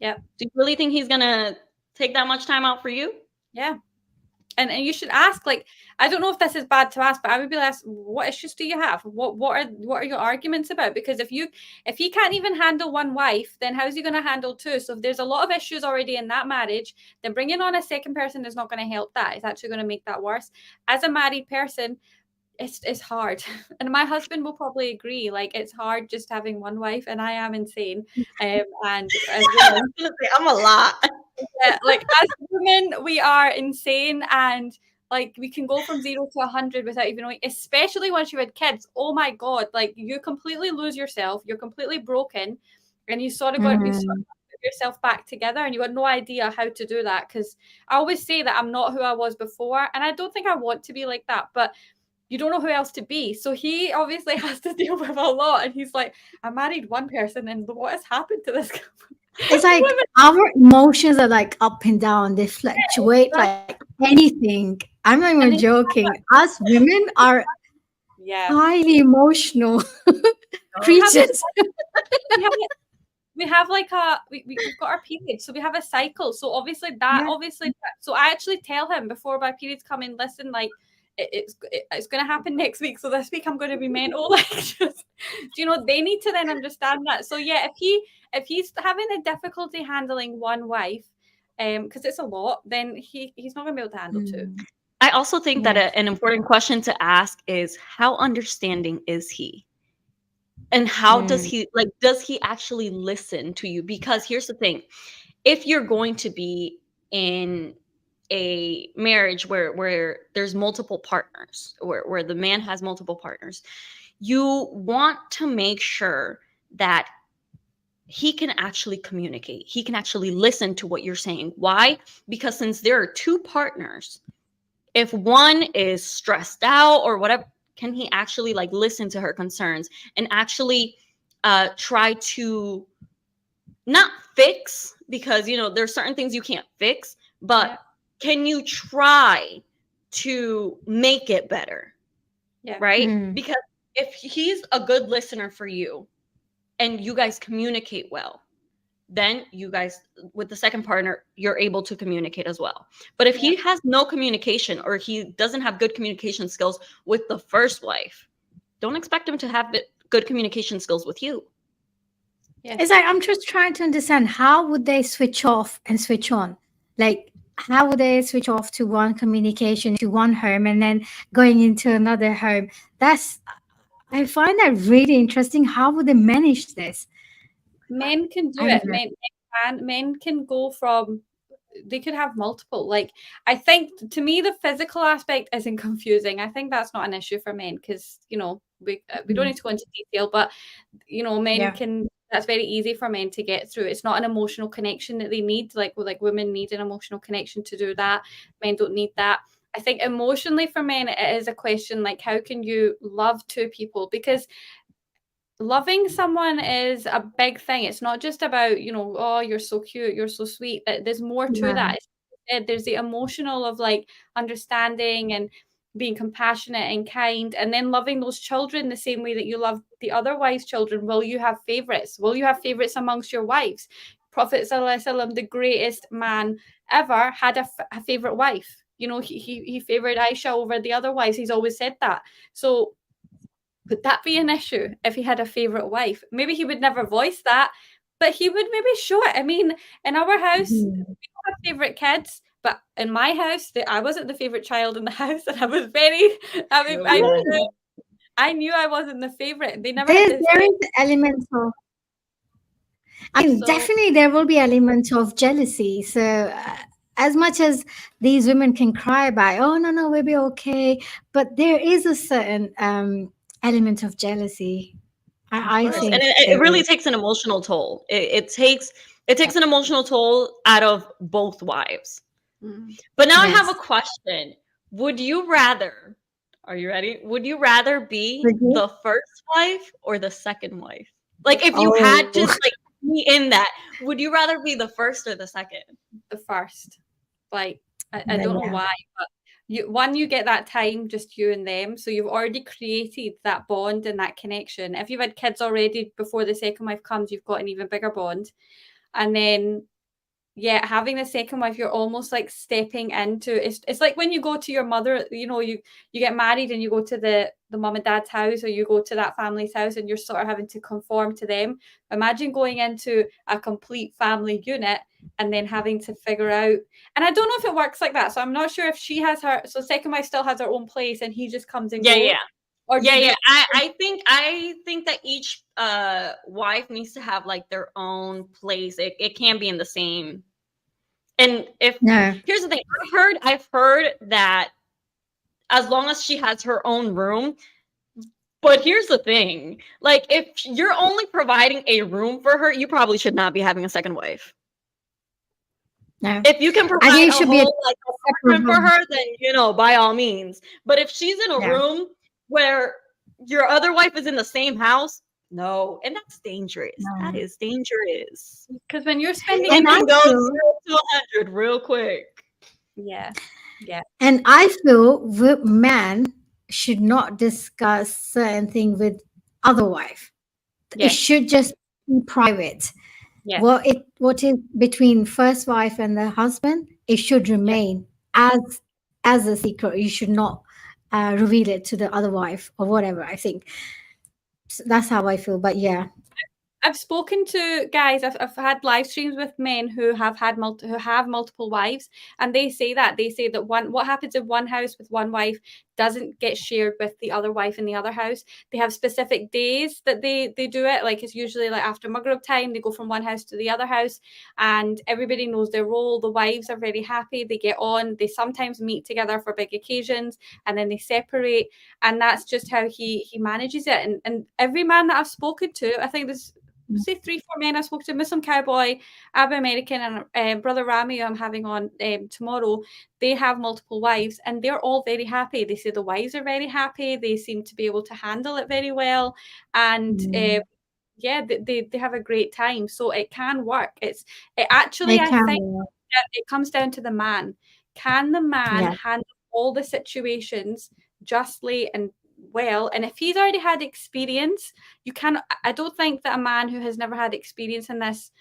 Yep. do you really think he's going to take that much time out for you? Yeah. And you should ask, like, I don't know if this is bad to ask, but I would be like, what issues do you have? What are your arguments about? Because if he can't even handle one wife, then how's he going to handle two? So if there's a lot of issues already in that marriage, then bringing on a second person is not going to help that. It's actually going to make that worse. As a married person, it's hard. And my husband will probably agree. Like, it's hard just having one wife, and I am insane. And as women, I'm a lot. yeah, like as women, we are insane, and like we can go from 0 to 100 without even knowing. Especially once you had kids. Oh my god! Like you completely lose yourself. You're completely broken, and you sort of got to put yourself back together, and you got no idea how to do that. Because I always say that I'm not who I was before, and I don't think I want to be like that, but you don't know who else to be. So he obviously has to deal with a lot, and he's like, I married one person, and what has happened to this? It's like our emotions are like up and down. They fluctuate like anything. I'm not even joking. Us women are highly emotional creatures. We have like we've got our period, so we have a cycle. So obviously so I actually tell him before my periods come in, listen, like it's going to happen next week. So this week I'm going to be mental. Like, just, you know, they need to then understand that. So yeah, if he's having a difficulty handling one wife, because it's a lot, then he's not going to be able to handle two. I also think that an important question to ask is, how understanding is he? And how does he, like, does he actually listen to you? Because here's the thing. If you're going to be in a marriage where there's multiple partners, where the man has multiple partners, you want to make sure that he can actually communicate. He can actually listen to what you're saying. Why? Because since there are two partners, if one is stressed out or whatever, can he actually like listen to her concerns and actually try to not fix, because you know there's certain things you can't fix, but can you try to make it better? Right? Because if he's a good listener for you and you guys communicate well, then you guys, with the second partner, you're able to communicate as well. But if he has no communication, or he doesn't have good communication skills with the first wife, don't expect him to have good communication skills with you. It's like, I'm just trying to understand, how would they switch off and switch on? Like, how would they switch off to one communication, to one home, and then going into another home? I find that really interesting. How would they manage this? Men can do it. Men can go from, they could have multiple. Like, I think to me the physical aspect isn't confusing. I think that's not an issue for men, because you know we don't need to go into detail, but you know men can. That's very easy for men to get through. It's not an emotional connection that they need. Like women need an emotional connection to do that. Men don't need that. I think emotionally for men it is a question like, how can you love two people? Because loving someone is a big thing. It's not just about, you know, oh, you're so cute, you're so sweet. There's more to that. There's the emotional of like understanding and being compassionate and kind, and then loving those children the same way that you love the other wives' children. Will you have favorites? Will you have favorites amongst your wives? Prophet ﷺ, the greatest man ever, had a favorite wife. You know, he favored Aisha over the other wives. He's always said that. So would that be an issue if he had a favorite wife? Maybe he would never voice that, but he would maybe show it. I mean, in our house, we don't have favorite kids, but in my house, I wasn't the favorite child in the house, and I was very. I knew I wasn't the favorite. They never. There is elements of. I mean, definitely there will be elements of jealousy. So. As much as these women can cry about, oh no, we'll be okay, but there is a certain element of jealousy. I think, and it really takes an emotional toll. It takes an emotional toll out of both wives. But now I have a question. Would you rather? Are you ready? Would you rather be the first wife or the second wife? Like, if you had to, like, me in that. Would you rather be the first or the second? The first. Like, I But don't know yeah. why, but you get that time, just you and them. So you've already created that bond and that connection. If you've had kids already before the second wife comes, you've got an even bigger bond. And then yeah, having a second wife, you're almost like stepping into it's like when you go to your mother, you know, you get married and you go to the mum and dad's house, or you go to that family's house, and you're sort of having to conform to them. Imagine going into a complete family unit and then having to figure out, and I don't know if it works like that, so I'm not sure if she has her, so second wife still has her own place and he just comes and goes. Or I think that each wife needs to have like their own place. It can't be in the same. And if here's the thing, I've heard that as long as she has her own room. But here's the thing, like if you're only providing a room for her, you probably should not be having a second wife. No. If you can provide a whole like apartment for her, then you know, by all means. But if she's in a room where your other wife is in the same house, no, and that's dangerous. No. That is dangerous. Because when you're spending, you can go 0 to 100 real quick. Yeah. And I feel man should not discuss certain things with other wife. It should just be private. Yeah. What is between first wife and the husband, it should remain as a secret. You should not reveal it to the other wife or whatever. I think that's how I feel. But yeah, I've spoken to guys. I've had live streams with men who have multiple wives, and they say that what happens in one house with one wife doesn't get shared with the other wife in the other house. They have specific days that they do it. Like it's usually like after Maghrib time, they go from one house to the other house, and everybody knows their role. The wives are very happy. They get on. They sometimes meet together for big occasions, and then they separate. And that's just how he manages it. And every man that I've spoken to, I think there's say 3-4 men I spoke to, Muslim Cowboy, Arab American, and Brother Rami, I'm having on tomorrow. They have multiple wives, and they're all very happy. They say the wives are very happy. They seem to be able to handle it very well, and they have a great time. So it can work. I think it comes down to the man. Can the man handle all the situations justly and well? And if he's already had experience, I don't think that a man who has never had experience in this,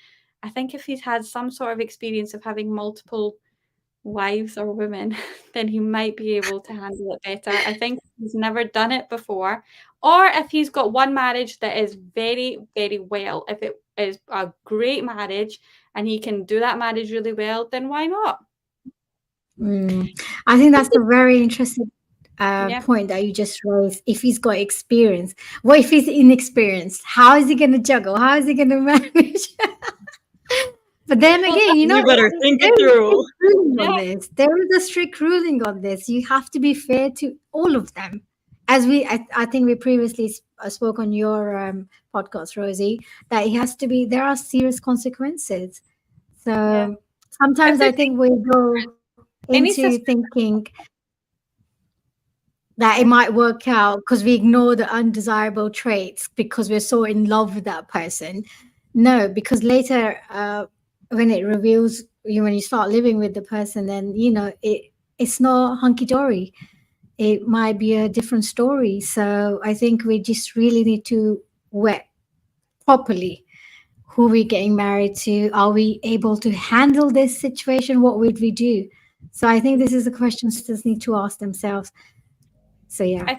I think if he's had some sort of experience of having multiple wives or women, then he might be able to handle it better. I think he's never done it before, or if he's got one marriage that is very, very well, if it is a great marriage and he can do that marriage really well, then why not? I think that's a very interesting point that you just raised. If he's got experience, what if he's inexperienced? How is he going to juggle? How is he going to manage? But then again, you better think it through. There is a strict ruling on this. You have to be fair to all of them. As I think we previously spoke on your podcast, Rosie, that there are serious consequences. So sometimes I think we go into thinking that it might work out because we ignore the undesirable traits because we're so in love with that person. No, because later when it reveals when you start living with the person, then it's not hunky-dory. It might be a different story. So I think we just really need to vet properly who we're getting married to. Are we able to handle this situation? What would we do? So I think this is a question students need to ask themselves. So yeah,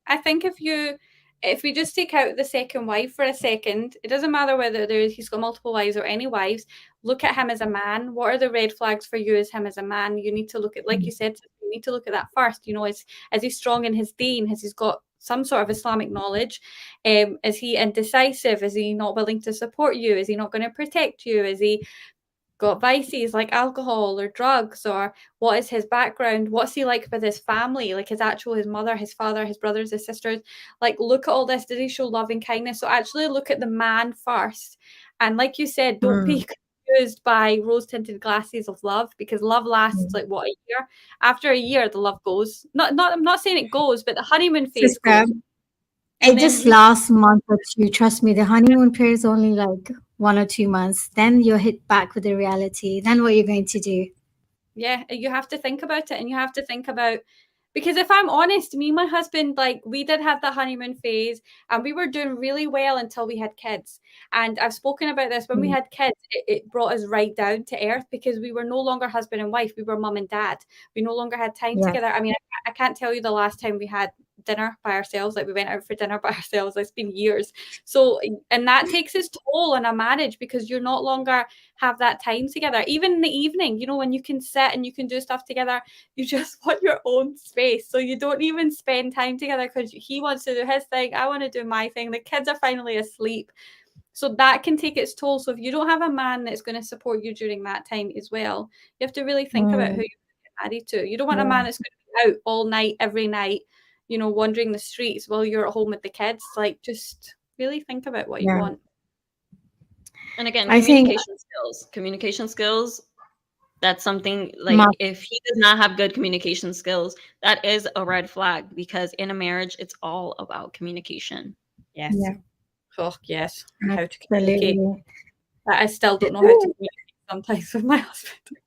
I think if we just take out the second wife for a second, it doesn't matter whether he's got multiple wives or any wives. Look at him as a man. What are the red flags for you as him as a man? You need to look at, like you said, you need to look at that first. Is he strong in his deen? Has he got some sort of Islamic knowledge? Is he indecisive? Is he not willing to support you? Is he not going to protect you? Is he got vices like alcohol or drugs? Or what is his background? What's he like with his family, like his mother, his father, his brothers, his sisters? Like, look at all this. Does he show love and kindness? So actually look at the man first. And like you said, don't be confused by rose-tinted glasses of love, because love lasts like a year. After a year the love goes. I'm not saying it goes, but the honeymoon phase goes. It just lasts a month or two. Trust me, the honeymoon period is only like 1 or 2 months, then you're hit back with the reality. Then what you're going to do? Yeah, you have to think about it, and you have to think about, because if I'm honest, me and my husband, like, we did have the honeymoon phase and we were doing really well until we had kids. And I've spoken about this. When we had kids, it brought us right down to earth, because we were no longer husband and wife. We were mum and dad. We no longer had time Yeah. together. I mean, I can't tell you the last time we had dinner by ourselves. Like, we went out for dinner by ourselves. It's been years. So, and that takes its toll on a marriage, because you're no longer have that time together. Even in the evening, you know, when you can sit and you can do stuff together, you just want your own space. So you don't even spend time together, because he wants to do his thing, I want to do my thing, the kids are finally asleep. So that can take its toll. So if you don't have a man that's going to support you during that time as well, you have to really think about who you're married to. You don't want a man that's going to be out all night, every night, you know, wandering the streets while you're at home with the kids. Like, just really think about what you want. And again, I think communication skills, that's something, like, if he does not have good communication skills, that is a red flag, because in a marriage, it's all about communication. Yes. Yeah. Oh, yes. Absolutely. How to communicate. I still don't know how to communicate sometimes with my husband.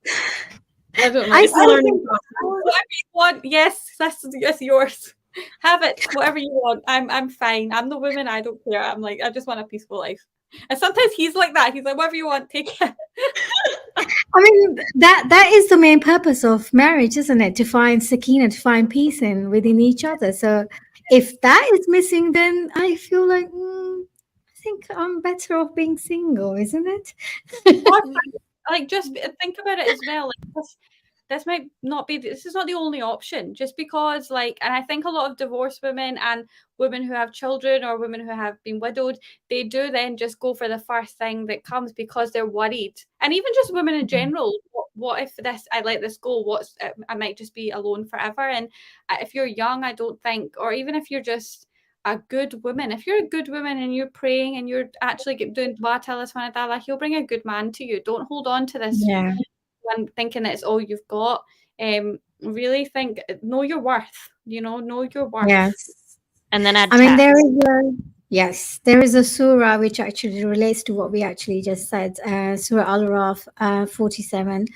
I don't know. I It's a still learning think- process. Whatever you want, yes, that's yours. Have it, whatever you want. I'm fine. I'm the woman. I don't care. I'm like, I just want a peaceful life. And sometimes he's like that. He's like, whatever you want, take it. I mean, that is the main purpose of marriage, isn't it? To find sakina, to find peace within each other. So if that is missing, then I feel like I think I'm better off being single, isn't it? Like, just think about it as well. Like, this might not be, this is not the only option, just because, like, and I think a lot of divorced women and women who have children or women who have been widowed, they do then just go for the first thing that comes, because they're worried. And even just women in general, what if I let this go, I might just be alone forever. And if you're young, I don't think, or even if you're just a good woman, if you're a good woman and you're praying and you're actually doing dua tala subhanallah, he'll bring a good man to you. Don't hold on to this one thinking that it's all you've got. Really think, know your worth, know your worth. Yes. And then add I mean, there is a surah which actually relates to what we actually just said. Surah Al-Raf 47.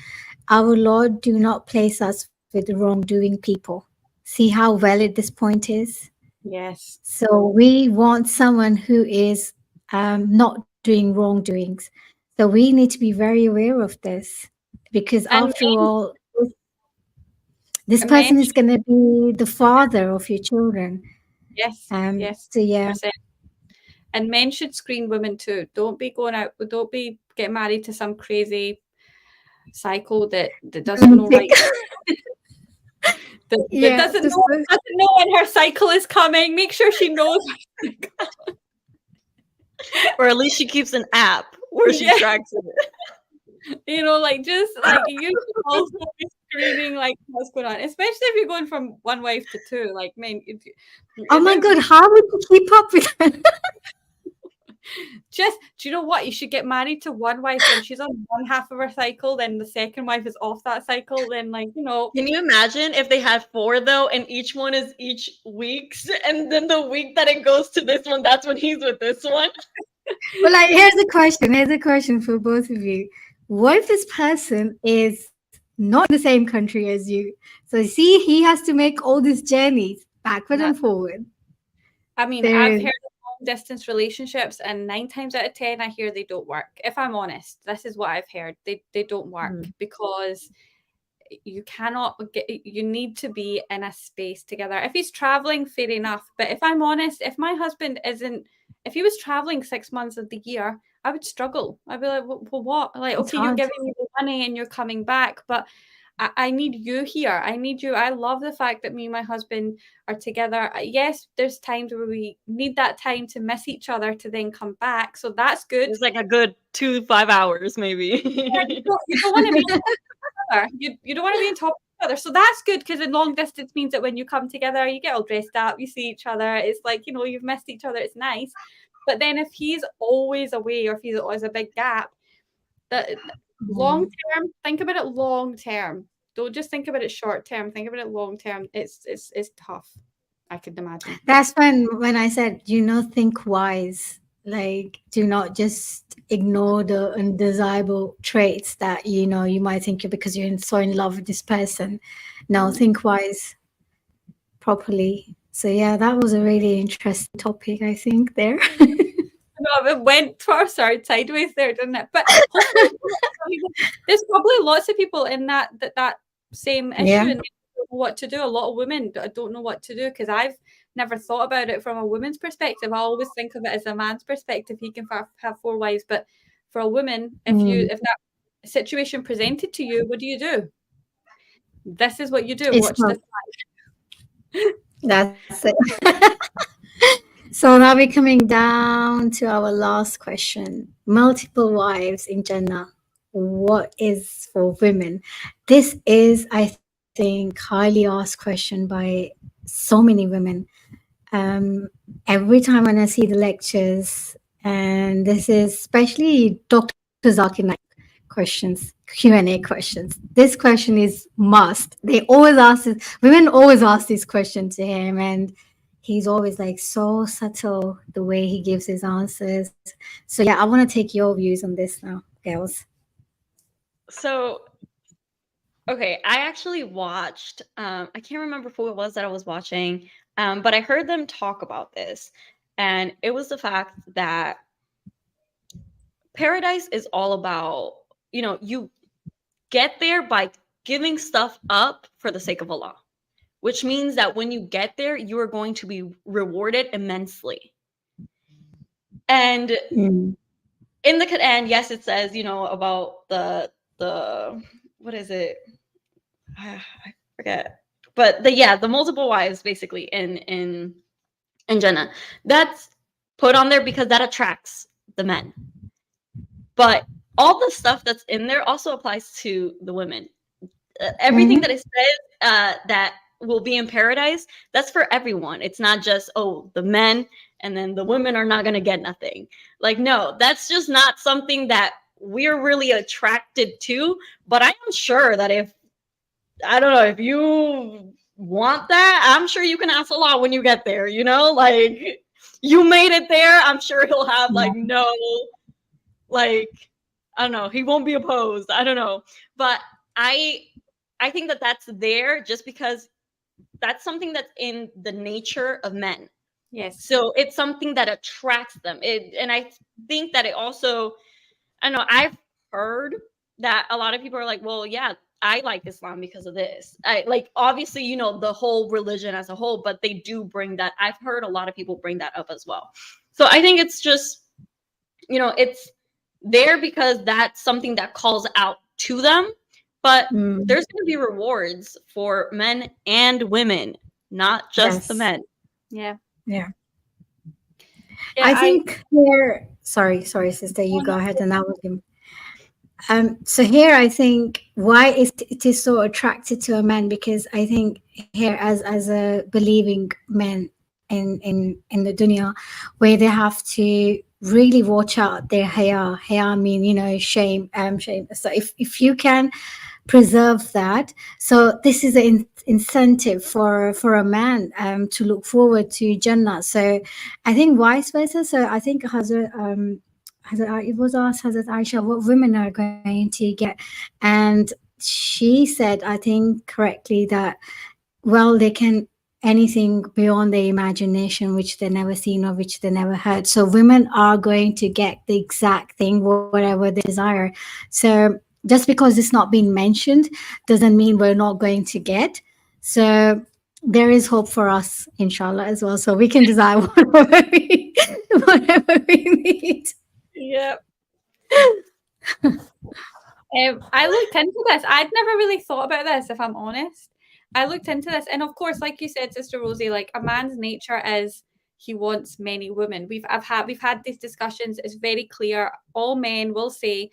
Our Lord, do not place us with wrongdoing people. See how valid this point is? Yes. So we want someone who is not doing wrongdoings. So we need to be very aware of this, because after all, this person is going to be the father of your children. Yes. So yeah. 100%. And men should screen women too. Don't be getting married to some crazy psycho that doesn't know right. that doesn't know when her cycle is coming. Make sure she knows. Or at least she keeps an app where she tracks it. You should also be screening, like, what's going on, especially if you're going from one wife to two. Like, man, oh my god, how would you keep up with that? Do you know what? You should get married to one wife, and she's on one half of her cycle, then the second wife is off that cycle. Then, Can you imagine if they had 4 though, and each one is each week's, and then the week that it goes to this one, that's when he's with this one? Well, like, here's a question for both of you. What if this person is not in the same country as you? So see, he has to make all these journeys backward and forward. I mean, I've heard of long distance relationships, and 9 times out of 10, I hear they don't work. If I'm honest, this is what I've heard. They don't work because you need to be in a space together. If he's traveling, fair enough. But if I'm honest, if my husband if he was traveling 6 months of the year, I would struggle. I'd be like, well, what? Like, okay, you're giving me the money and you're coming back, but I need you here. I need you. I love the fact that me and my husband are together. Yes, there's times where we need that time to miss each other to then come back. So that's good. It's like a good 2 to 5 hours, maybe. Yeah, you don't want to be on top of each other. You don't want to be on top of each other. So that's good, because in long distance means that when you come together, you get all dressed up, you see each other. It's like, you've missed each other. It's nice. But then if he's always away, or if he's always a big gap, that long term, think about it long term. Don't just think about it short term. Think about it long term. It's tough. I could imagine. That's when I said, think wise. Like, do not just ignore the undesirable traits that you might think you because you're so in love with this person. No, think wise, properly. So yeah, that was a really interesting topic, I think there. No, it went sort of sideways there, didn't it? But hopefully, there's probably lots of people in that same issue Yeah. and don't know what to do. A lot of women don't know what to do because I've never thought about it from a woman's perspective. I always think of it as a man's perspective. He can have 4 wives, but for a woman, if that situation presented to you, what do? This is what you do. It's Watch not. this. That's it. So now we're coming down to our last question. Multiple wives in Jannah. What is for women? This is, I think, highly asked question by so many women. Um, every time when I see the lectures, and this is especially Dr. Zakir Naik questions, Q&A questions. This question is must. They always ask this, women always ask this question to him, and he's always like so subtle the way he gives his answers. So yeah, I want to take your views on this now, girls. So, okay, I actually watched, I can't remember who it was that I was watching, but I heard them talk about this. And it was the fact that paradise is all about, you get there by giving stuff up for the sake of Allah, which means that when you get there, you are going to be rewarded immensely. And in the Quran, yes, it says, about the what is it? I forget. But the multiple wives basically in Jannah. That's put on there because that attracts the men. But all the stuff that's in there also applies to the women. Everything that it says that will be in paradise, that's for everyone. It's not just, the men and then the women are not going to get nothing. Like, no, that's just not something that we're really attracted to. But I am sure that if you want that, I'm sure you can ask Allah when you get there, like you made it there. I'm sure he'll have I don't know, he won't be opposed. I don't know. But I think that that's there just because that's something that's in the nature of men. Yes. So it's something that attracts them. And I think that it also, I know I've heard that a lot of people are like, well, yeah, I like Islam because of this. I like, obviously, the whole religion as a whole, but they do bring that. I've heard a lot of people bring that up as well. So I think it's just, it's there because that's something that calls out to them. But there's going to be rewards for men and women, not just the men. Yeah. I think here, sorry, sister, you go ahead and I will give. So here I think why it is so attracted to a man, because I think here as a believing man in the dunya, where they have to really watch out their haya mean shame. So if you can preserve that, so this is an incentive for a man to look forward to Jannah. So I think vice versa. So I think it was asked Hazrat Aisha what women are going to get, and she said, I think correctly, that they can anything beyond their imagination which they never seen or which they never heard. So women are going to get the exact thing, whatever they desire. So just because it's not being mentioned doesn't mean we're not going to get. So there is hope for us, inshallah, as well. So we can desire whatever we need. Yeah. I looked into this. I'd never really thought about this, if I'm honest. I looked into this, and of course, like you said, Sister Rosie, like a man's nature is he wants many women. We've had these discussions. It's very clear. All men will say,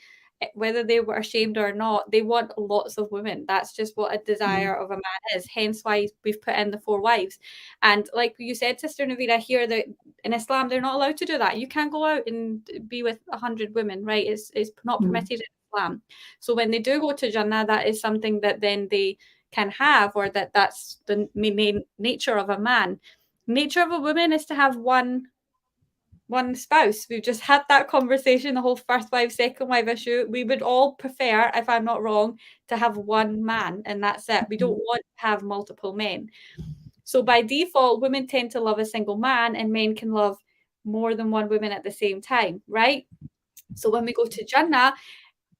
whether they were ashamed or not, they want lots of women. That's just what a desire of a man is. Hence why we've put in the 4 wives. And like you said, Sister Navira, here that in Islam they're not allowed to do that. You can't go out and be with 100 women, right? It's not permitted in Islam. So when they do go to Jannah, that is something that then they can have, or that's the main nature of a man. Nature of a woman is to have one one spouse. We've just had that conversation, the whole first wife, second wife issue. We would all prefer, if I'm not wrong, to have one man and that's it. We don't want to have multiple men. So by default, women tend to love a single man and men can love more than one woman at the same time, right? So when we go to Jannah,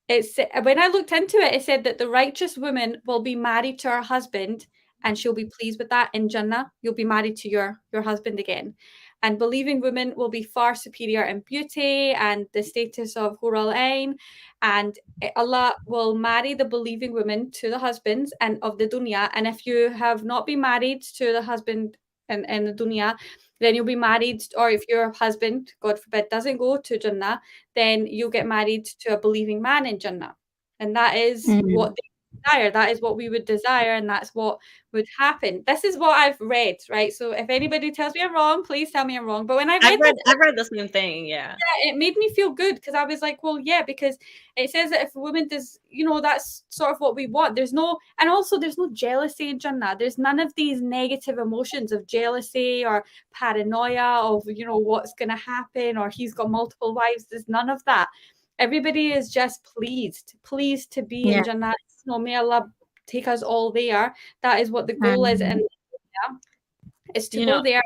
it's when I looked into it, it said that the righteous woman will be married to her husband and she'll be pleased with that in Jannah. You'll be married to your husband again. And believing women will be far superior in beauty and the status of Hur al-Ain. And Allah will marry the believing women to the husbands and of the dunya. And if you have not been married to the husband in the dunya, then you'll be married, or if your husband, God forbid, doesn't go to Jannah, then you'll get married to a believing man in Jannah. And that is what they desire. That is what we would desire, and that's what would happen. This is what I've read, right? So if anybody tells me I'm wrong, please tell me I'm wrong. But when I read I've read the same thing, yeah. it made me feel good because I was like, well, yeah, because it says that if a woman does, that's sort of what we want. There's no jealousy in Jannah. There's none of these negative emotions of jealousy or paranoia of, what's going to happen or he's got multiple wives. There's none of that. Everybody is just pleased to be in Jannah. May Allah take us all there. That is what the goal is. And is to go there.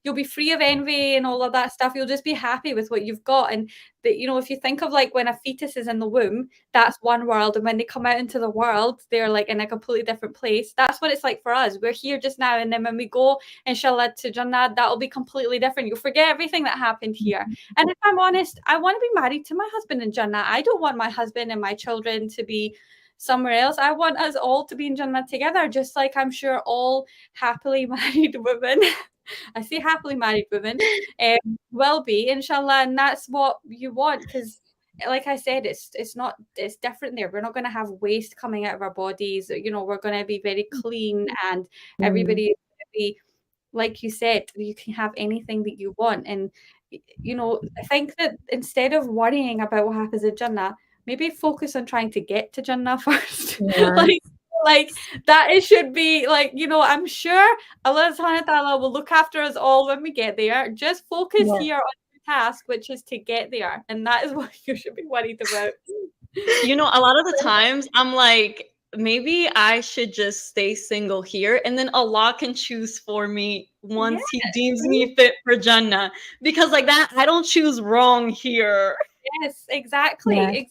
You'll be free of envy and all of that stuff. You'll just be happy with what you've got. And that, if you think of like when a fetus is in the womb, that's one world. And when they come out into the world, they're like in a completely different place. That's what it's like for us. We're here just now. And then when we go, inshallah, to Jannah, that'll be completely different. You'll forget everything that happened here. And if I'm honest, I want to be married to my husband in Jannah. I don't want my husband and my children to be somewhere else. I want us all to be in Jannah together, just like I'm sure all happily married women I say happily married women will be, inshallah, and that's what you want because like I said, it's different there. We're not going to have waste coming out of our bodies. We're going to be very clean and everybody is going to be, like you said, you can have anything that you want. And I think that instead of worrying about what happens in Jannah, maybe focus on trying to get to Jannah first. like that it should be like, I'm sure Allah subhanahu wa ta'ala will look after us all when we get there. Just focus here on your task, which is to get there. And that is what you should be worried about. A lot of the times I'm like, maybe I should just stay single here and then Allah can choose for me once he deems me fit for Jannah. Because like that, I don't choose wrong here. Yes, exactly. Exactly.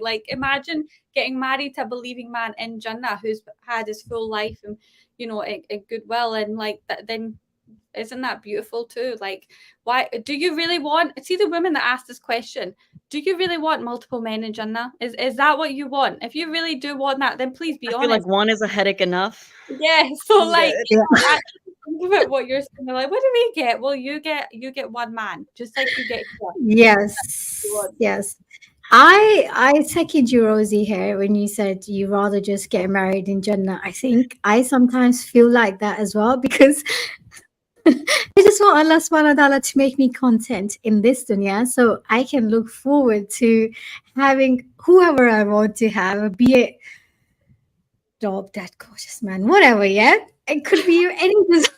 Like imagine getting married to a believing man in Jannah who's had his full life and a goodwill and like that. Then isn't that beautiful too? Like, why do you really want? See the women that asked this question. Do you really want multiple men in Jannah? Is that what you want? If you really do want that, then please be honest. I feel like one is a headache enough. Yeah. So like, think about what you're saying. Like, what do we get? Well, you get one man, just like you get one. Yes. I second you, Rosie, here when you said you rather just get married in Jannah. I think I sometimes feel like that as well because I just want Allah subhanahu wa ta'ala to make me content in this dunya so I can look forward to having whoever I want to have, be it job, that gorgeous man, whatever, it could be any whatever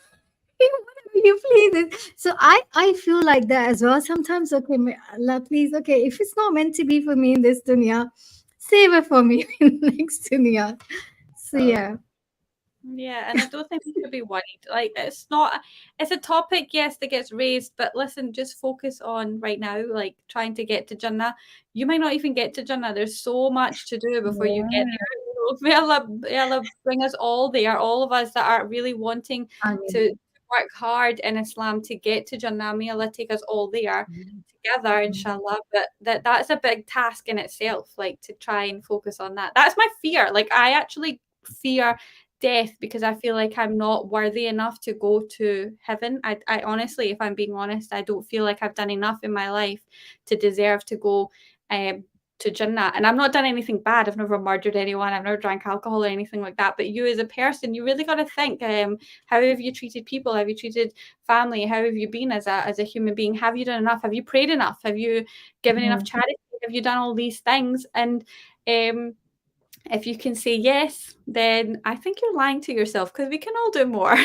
you please. So I feel like that as well. Sometimes, okay, Allah, please, okay, if it's not meant to be for me in this dunya, save it for me in the next dunya. So yeah, and I don't think we should be worried. Like it's a topic, yes, that gets raised, but listen, just focus on right now, like trying to get to Jannah. You might not even get to Jannah. There's so much to do before you get there. May Allah bring us all there, all of us that are really wanting to work hard in Islam to get to Jannah. May Allah take us all there together, inshallah. But that's a big task in itself, like to try and focus on that. That's my fear. Like I actually fear death because I feel like I'm not worthy enough to go to heaven. I honestly, if I'm being honest, I don't feel like I've done enough in my life to deserve to go to Jannah. And I've not done anything bad. I've never murdered anyone. I've never drank alcohol or anything like that. But you as a person, you really got to think, how have you treated people? Have you treated family? How have you been as a human being? Have you done enough? Have you prayed enough? Have you given enough charity? Have you done all these things? And if you can say yes, then I think you're lying to yourself because we can all do more.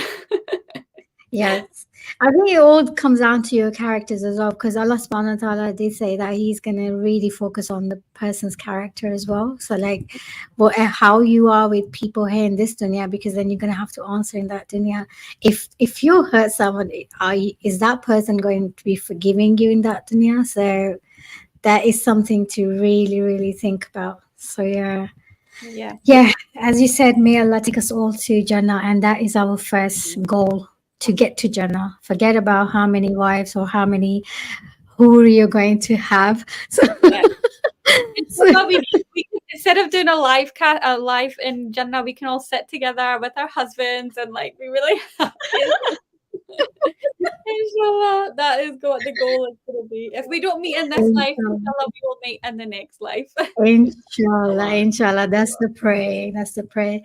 Yes. I think it all comes down to your characters as well, because Allah subhanahu wa ta'ala did say that He's going to really focus on the person's character as well. So, like, how you are with people here in this dunya, because then you're going to have to answer in that dunya. If you hurt someone, is that person going to be forgiving you in that dunya? So, that is something to really, really think about. So, yeah. Yeah. Yeah, as you said, may Allah take us all to Jannah, and that is our first goal, to get to Jannah. Forget about how many wives or how many hur you're going to have. So, Yeah. so Inshallah, we can, instead of doing a live in Jannah, we can all sit together with our husbands and like be really happy. Inshallah, that is what the goal is going to be. If we don't meet in this life, inshallah, inshallah, we will meet in the next life. inshallah, inshallah, that's the prayer. That's the prayer.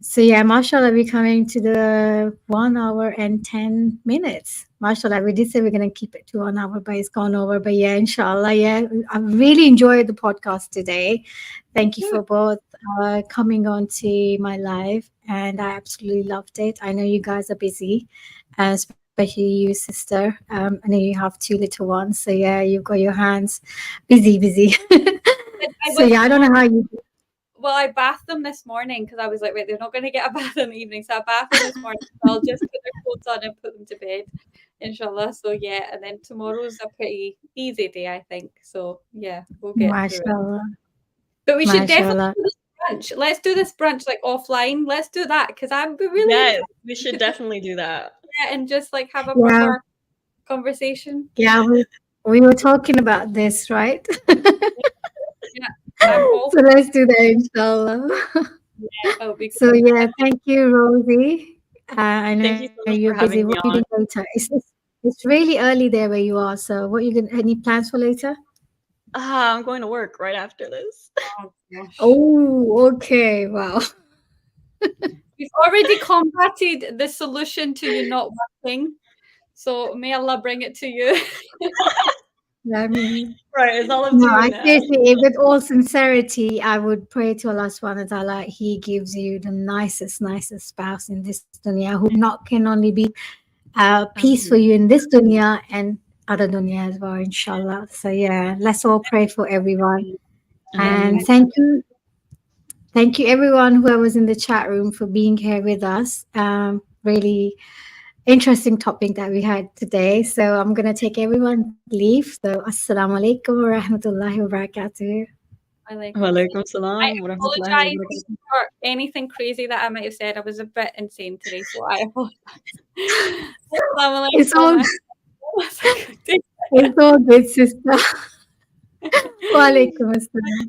So yeah, mashallah, we're coming to the 1 hour and 10 minutes. Mashallah, we did say we're gonna keep it to 1 hour, but it's gone over. But yeah, inshallah, yeah. I really enjoyed the podcast today. Thank you for both coming on to my live, and I absolutely loved it. I know you guys are busy, especially you, sister. I know you have two little ones, so yeah, you've got your hands busy. I So was yeah, I don't know how you do. Well, I bathed them this morning because I was like, wait, they're not going to get a bath in the evening. So I bathed them this morning. So I'll just put their clothes on and put them to bed, inshallah. So yeah, and then tomorrow's a pretty easy day, I think. So yeah, we'll get through it. Mashallah, But we should definitely mashallah. do this brunch. Let's do this brunch like offline. Let's do that because I'm really Yes, we should definitely do that. interested and just like have a Yeah, proper conversation. yeah, we were talking about this, right? Yeah, I'm all So let's do that, inshallah. that would be So good. yeah, thank you, Rosie. I know Thank you you're so much busy. for What are you having me doing on. later? It's really early there where you are. So what you gonna any plans for later? I'm going to work right after this. Oh gosh. Oh, okay. Wow. We've already combated the solution to you not working. So may Allah bring it to you. I mean, Right, it's all up no, to you I now. seriously, with all sincerity, I would pray to Allah subhanahu wa ta'ala, He gives you the nicest spouse in this dunya who not can only be peace for you in this dunya and other dunya as well, inshallah. So yeah, let's all pray for everyone. Yes, And Ameen. thank you everyone who was in the chat room for being here with us. Really interesting topic that we had today. So I'm gonna take everyone's leave. So assalamu alaikum wa rahmatullahi wa barakatuh. Walaikum I salam wa rahmatullahi wa apologize barakatuh. for anything crazy that I might have said. I was a bit insane today, so I apologize. Assalamu It's all alaikum. it's all good, sister. Wa alaikum assalam.